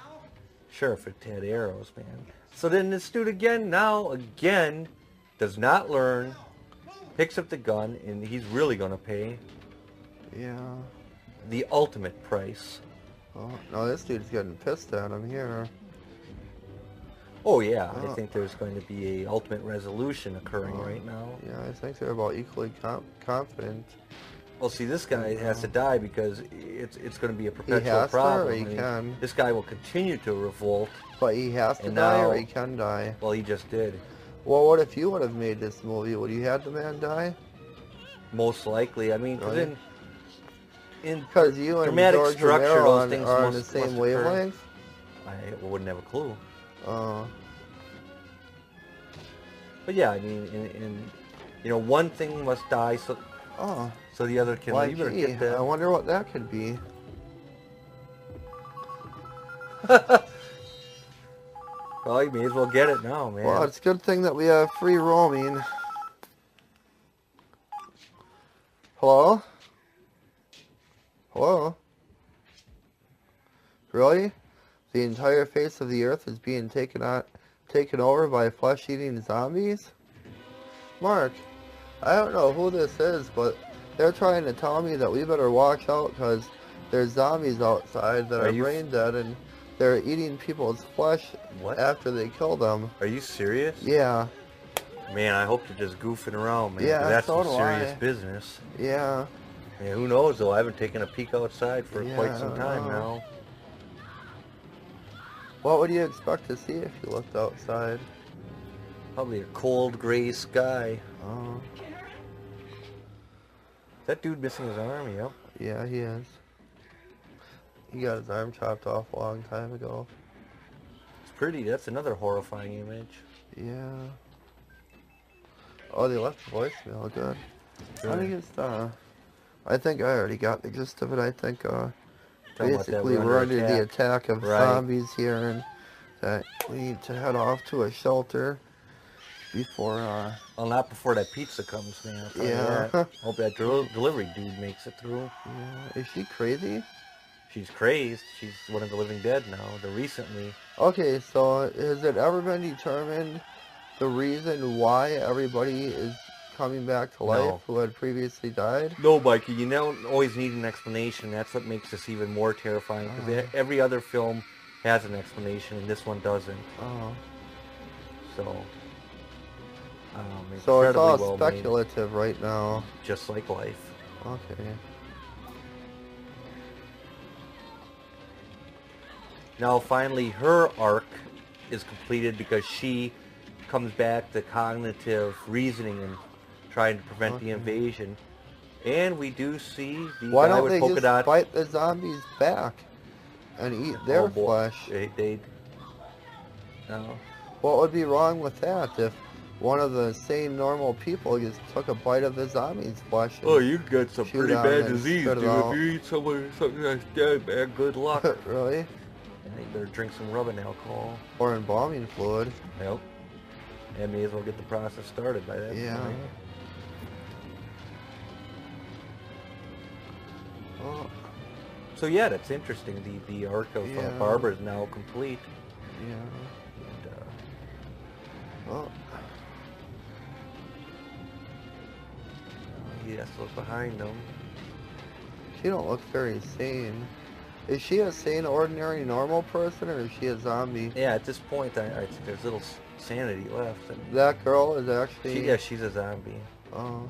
Sure, if it had arrows, man. So then this dude again does not learn, picks up the gun, and he's really going to pay Yeah. the ultimate price. Oh, no, this dude's getting pissed at him here. Oh yeah, I think there's going to be a ultimate resolution occurring right now. Yeah, I think they're about equally confident. Well, see, this guy has to die because it's going to be a He perpetual has to, problem. or I he mean, can. This guy will continue to revolt. But he has to And die, or now- he can die. Well, he just did. Well, what if you would have made this movie? Would you have the man die? Most likely. I mean, Really? in Because you and dramatic George structure, Romero those things are on the must same occur. wavelength. I wouldn't have a clue. Oh. But yeah, I mean, one thing must die so the other can. Why, You better gee, get that. I wonder what that could be. Well, you may as well get it now, man. Well, it's a good thing that we have free roaming. Hello? Hello? Really? The entire face of the earth is being taken over by flesh-eating zombies? Mark, I don't know who this is, but they're trying to tell me that we better watch out because there's zombies outside that are brain dead and they're eating people's flesh after they kill them. Are you serious? Yeah. Man, I hope you're just goofing around, man. Yeah, 'cause that's so some do serious I. business. Yeah. Yeah, who knows though? I haven't taken a peek outside for Yeah, quite I some don't time know. now. What would you expect to see if you looked outside? Probably a cold gray sky. Oh. That dude missing his arm, yep. Yeah, he is. He got his arm chopped off a long time ago. It's pretty. That's another horrifying image. Yeah. Oh, they left the voicemail. Good. I think it's I think I already got the gist of it. I think basically we're under the attack of zombies here, and that we need to head off to a shelter before. Well, not before that pizza comes, man. I'll tell you Yeah. that. Hope that delivery dude makes it through. Yeah. Is she crazy? She's crazed. She's one of the living dead now. Recently. Okay, so has it ever been determined the reason why everybody is coming back to life who had previously died? No, Mikey, you don't always need an explanation. That's what makes this even more terrifying, because every other film has an explanation, and this one doesn't. Oh. So So it's all well speculative right now. just like life. Okay. Now, finally, her arc is completed because she comes back to cognitive reasoning and trying to prevent the invasion. And we do see the Why guy don't with they polka just dot. bite the zombies back and eat their flesh? They'd no. What would be wrong with that if one of the sane normal people just took a bite of the zombie's flesh? Oh, you got some shoot pretty on bad and disease, spit dude. it out. If you eat something that's dead, man, good luck. Really? You better drink some rubbing alcohol. Or embalming fluid. Yep. And may as well get the process started by that Yeah. point. Oh, So yeah, that's interesting. The arc of Yeah. Barbara is now complete. yeah. And, Oh, he has to look behind them. she don't look very sane. Is she a sane, ordinary, normal person, or is she a zombie? Yeah, at this point, I think there's little sanity left. And That girl is actually... she's a zombie. Oh.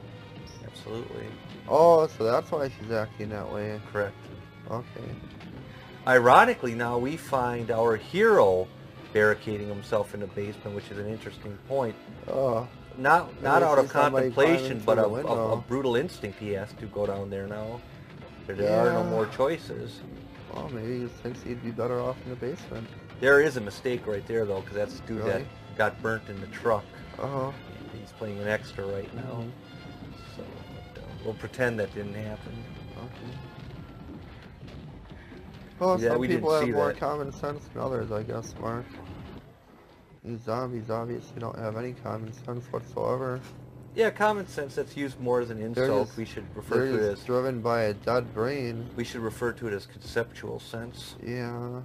Absolutely. Oh, so that's why she's acting that way. Correct. Okay. Ironically, now we find our hero barricading himself in the basement, which is an interesting point. Oh. Not I out of see somebody contemplation, climbing but through the of window. brutal instinct. He has to go down there now. There are no Yeah. more choices. Well, maybe he just thinks he'd be better off in the basement. There is a mistake right there, though, because that's the dude that Really? got burnt in the truck. Uh-huh. And he's playing an extra right now. Mhm. So we'll pretend that didn't happen. Okay. Well, Yeah, some we didn't people have see more that. common sense than others, I guess, Mark. These zombies obviously don't have any common sense whatsoever. Yeah, common sense, that's used more as an insult. We should refer They're to it just as driven by a dead brain. we should refer to it as conceptual sense. Yeah.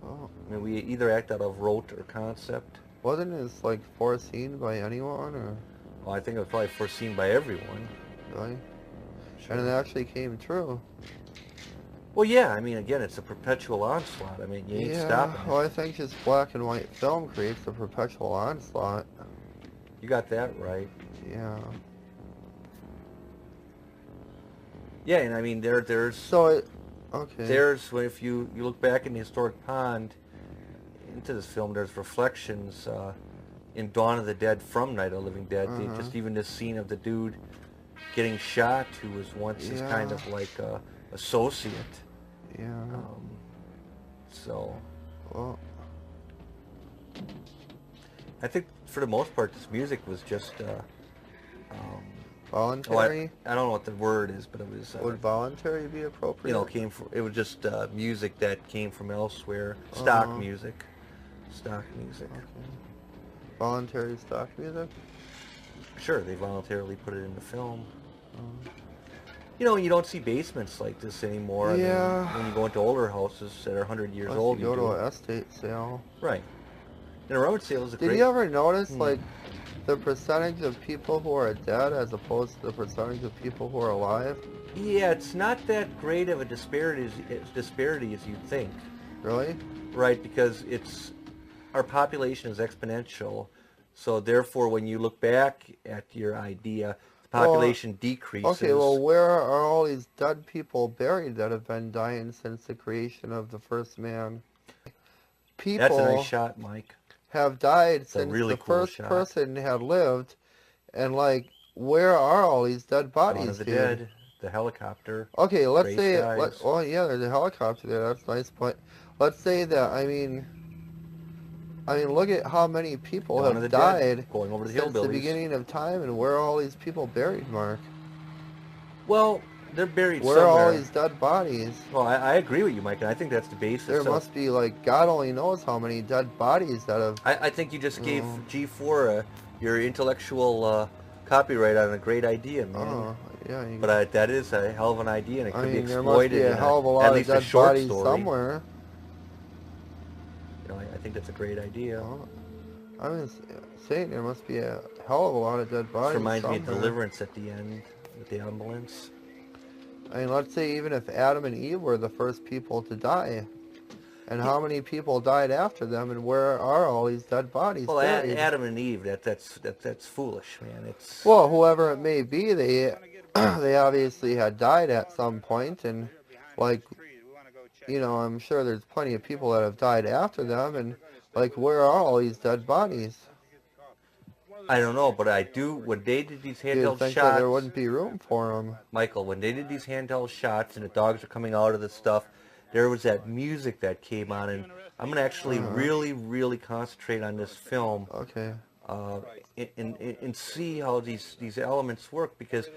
Oh, I mean, we either act out of rote or concept. wasn't this like foreseen by anyone, or Well, I think it was probably foreseen by everyone. really? Sure. And it actually came true. Well, yeah, I mean, again, it's a perpetual onslaught. I mean, you ain't stopping Well, it. I think just black and white film creates a perpetual onslaught. You got that right. Yeah. Yeah, and I mean, there's So it. Okay. if you look back in the historic pond into this film, there's reflections in Dawn of the Dead from Night of the Living Dead. Just even this scene of the dude getting shot, who was once his kind of like associate. Yeah. So Well. I think for the most part, this music was just Voluntary? I don't know what the word is, but it was Would voluntary be appropriate? it was just music that came from elsewhere, stock Uh-huh. music. Stock music. Okay. Voluntary stock music? Sure, they voluntarily put it in the film. You know, you don't see basements like this anymore. I Yeah. mean, when you go into older houses that are 100 years old, Unless you you go to do. an estate sale. Right. And a rummage sale is a Did great... you ever notice, Hmm. like, the percentage of people who are dead as opposed to the percentage of people who are alive? Yeah, it's not that great of a disparity as you'd think. Really? Right, because our population is exponential. So therefore, when you look back at your idea, the population decreases. Okay, well, where are all these dead people buried that have been dying since the creation of the first man? That's a nice People shot, Mike. have died a since really the cool first shot. person had lived, and, like, where are all these dead Dawn bodies, of the dude? Dead, the helicopter. Okay, let's Gray say, skies. oh yeah, there's a helicopter there, that's nice, but let's say that, I mean, look at how many people Dawn of have the died Dead, going over the since the hillbillies. beginning of time, and where are all these people buried, Mark? Well, they're buried Where are all somewhere. these dead bodies? Well, I agree with you, Mike, and I think that's the basis. There must be, like, God only knows how many dead bodies that have... I think you just gave G4 your intellectual copyright on a great idea, man. Oh, yeah. But that is a hell of an idea, and it could be there must exploited be a in hell of a at lot of least a dead short bodies story. somewhere. You know, I think that's a great idea. Well, I'm saying there must be a hell of a lot of dead bodies This reminds me of somewhere. Deliverance at the end with the ambulance. I mean, let's say even if Adam and Eve were the first people to die, and how many people died after them, and where are all these dead bodies Well, buried? Adam and Eve, that's foolish, man. It's Well, whoever it may be, they they obviously had died at some point, and, like, you know, I'm sure there's plenty of people that have died after them, and, like, where are all these dead bodies? I don't know, but I do. When they did these You'd handheld think that shots, there wouldn't be room for them. Michael, when they did these handheld shots and the dogs are coming out of the stuff, there was that music that came on, and I'm gonna actually really, really concentrate on this film. Okay. And see how these elements work, because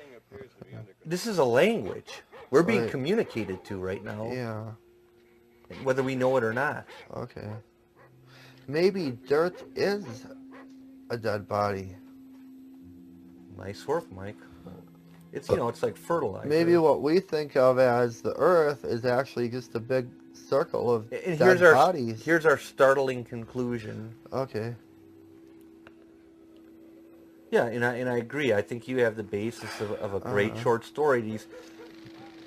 this is a language we're being Right. communicated to right now, Yeah. whether we know it or not. Okay. Maybe dirt is a dead body. Nice work, Mike. It's, you know, it's like fertilizer. Maybe what we think of as the Earth is actually just a big circle of And dead bodies. here's our startling conclusion. Okay. Yeah, and I agree. I think you have the basis of a great short story. These,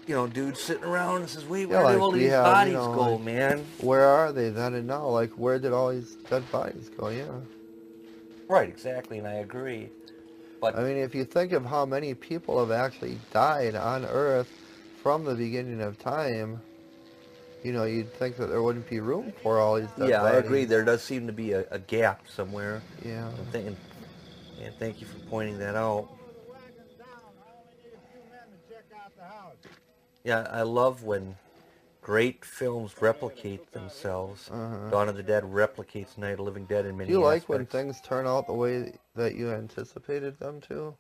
you know, dudes sitting around and says, "Wait, where Yeah, did like all we these have, bodies you know, go, like- man?" Where are they then and now? Like, where did all these dead bodies go? Yeah. Right, exactly, and I agree. But I mean, if you think of how many people have actually died on Earth from the beginning of time, you know, you'd think that there wouldn't be room for all these dead yeah, I bodies. agree. There does seem to be a gap somewhere. Yeah. And thank you for pointing that out. Yeah, I love when great films replicate themselves. Dawn of the Dead replicates Night of the Living Dead in many Do you like when aspects. things turn out the way that you anticipated them to?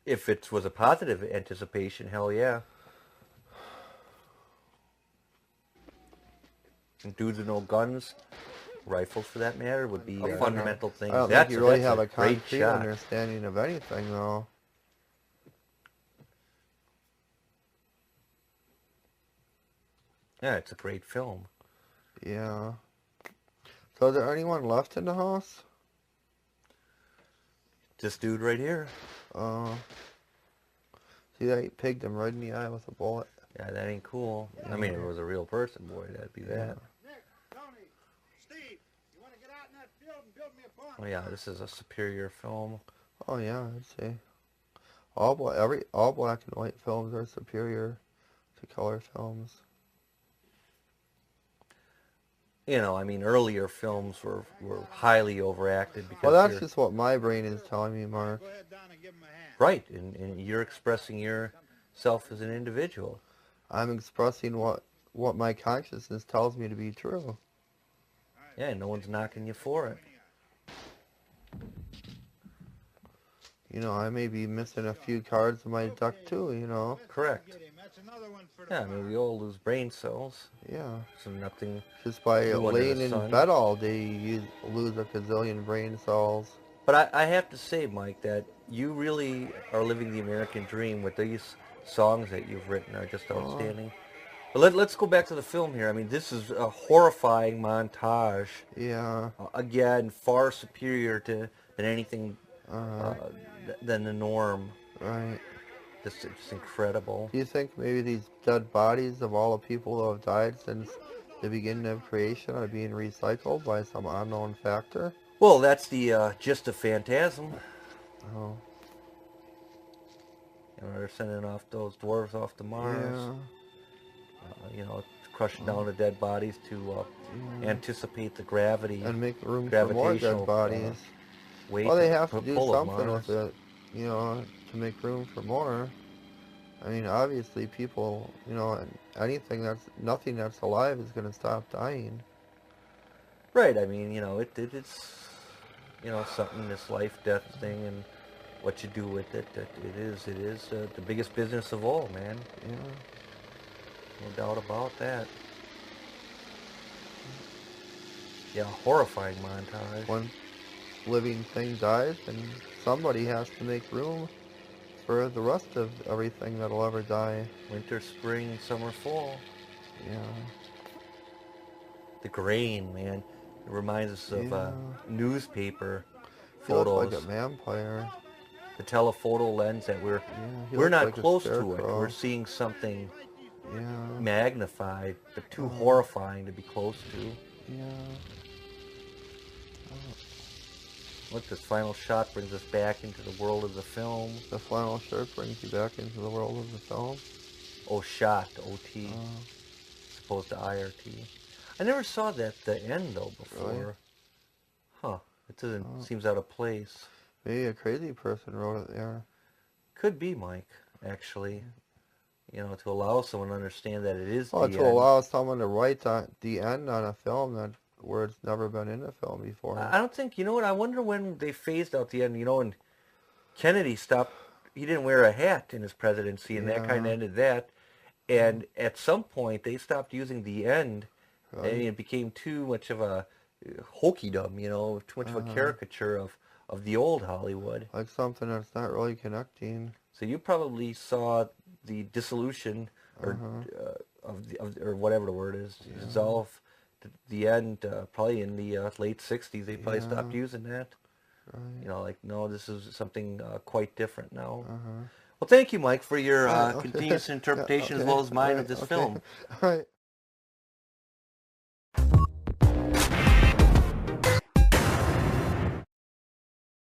If it was a positive anticipation, hell yeah. And dudes with no guns, rifles for that matter, would be a fundamental thing. I don't That's think you really that's have a great concrete shot. understanding of anything, though. Yeah, it's a great film. Yeah. So is there anyone left in the house? This dude right here. See, that pigged him right in the eye with a bullet. Yeah, that ain't cool. I mean, if it was a real person, boy, that'd be that. Nick, Tony, Steve, you want to get out in that field and build me a barn? Oh yeah, this is a superior film. Oh yeah, I'd say all black and white films are superior to color films. You know, I mean, earlier films were highly overacted because Well, that's you're, just what my brain is telling me, Mark. Go ahead down and give him a hand. right, and you're expressing yourself as an individual. I'm expressing what my consciousness tells me to be true. Yeah, and no one's knocking you for it. You know, I may be missing a few cards in my deck too, you know. Correct. Get him. That's another one for the Yeah, farm. maybe we all lose brain cells, Yeah. so nothing. Just by New under the laying in sun. bed all day, you lose a gazillion brain cells. But I have to say, Mike, that you really are living the American dream with songs that you've written are just outstanding. But let's go back to the film here. I mean, this is a horrifying montage. Yeah. Again, far superior than anything than the norm. Right. Just incredible. Do you think maybe these dead bodies of all the people who have died since the beginning of creation are being recycled by some unknown factor? Well, that's the gist of Phantasm. Oh. You know, they're sending off those dwarves off to Mars. Yeah. You know, crushing down the dead bodies to anticipate the gravity And make room for more dead bodies. Well, they have to do something with it, you know, to make room for more. I mean, obviously people, you know, nothing that's alive is going to stop dying. Right, I mean, you know, it's, you know, something, this life-death thing, and what you do with it, it is the biggest business of all, man. Yeah. No doubt about that. Yeah, horrifying montage. When living thing dies, then somebody has to make room for the rest of everything that'll ever die. Winter, spring, summer, fall. Yeah. The grain, man. It reminds us of newspaper He looks photos. like a vampire. The telephoto lens that we're looks not like a close to it. scarecrow. We're seeing something Yeah. magnified, but too horrifying to be close to. Yeah. Look, this final shot brings us back into the world of the film. The final shot brings you back into the world of the film. Oh, shot, O-T, as opposed to I-R-T. I never saw that the end though before. Really? Huh? It doesn't seems out of place. Maybe a crazy person wrote it there. Could be, Mike. Actually, you know, to allow someone to understand that it is Well, the to end. allow someone to write the end on a film where it's never been in a film before. I don't think, you know what, I wonder when they phased out the end, you know, and Kennedy stopped, he didn't wear a hat in his presidency, and that kind of ended that. And at some point, they stopped using the end, and it became too much of a hokey-dum, you know, too much of a caricature of the old Hollywood. Like something that's not really connecting. So you probably saw the dissolution, or or whatever the word is, dissolve, the end, probably in the late 60s. They probably stopped using that. Right. You know, like, no, this is something quite different now. Well, thank you, Mike, for your continuous interpretation as well as mine of this film. All right.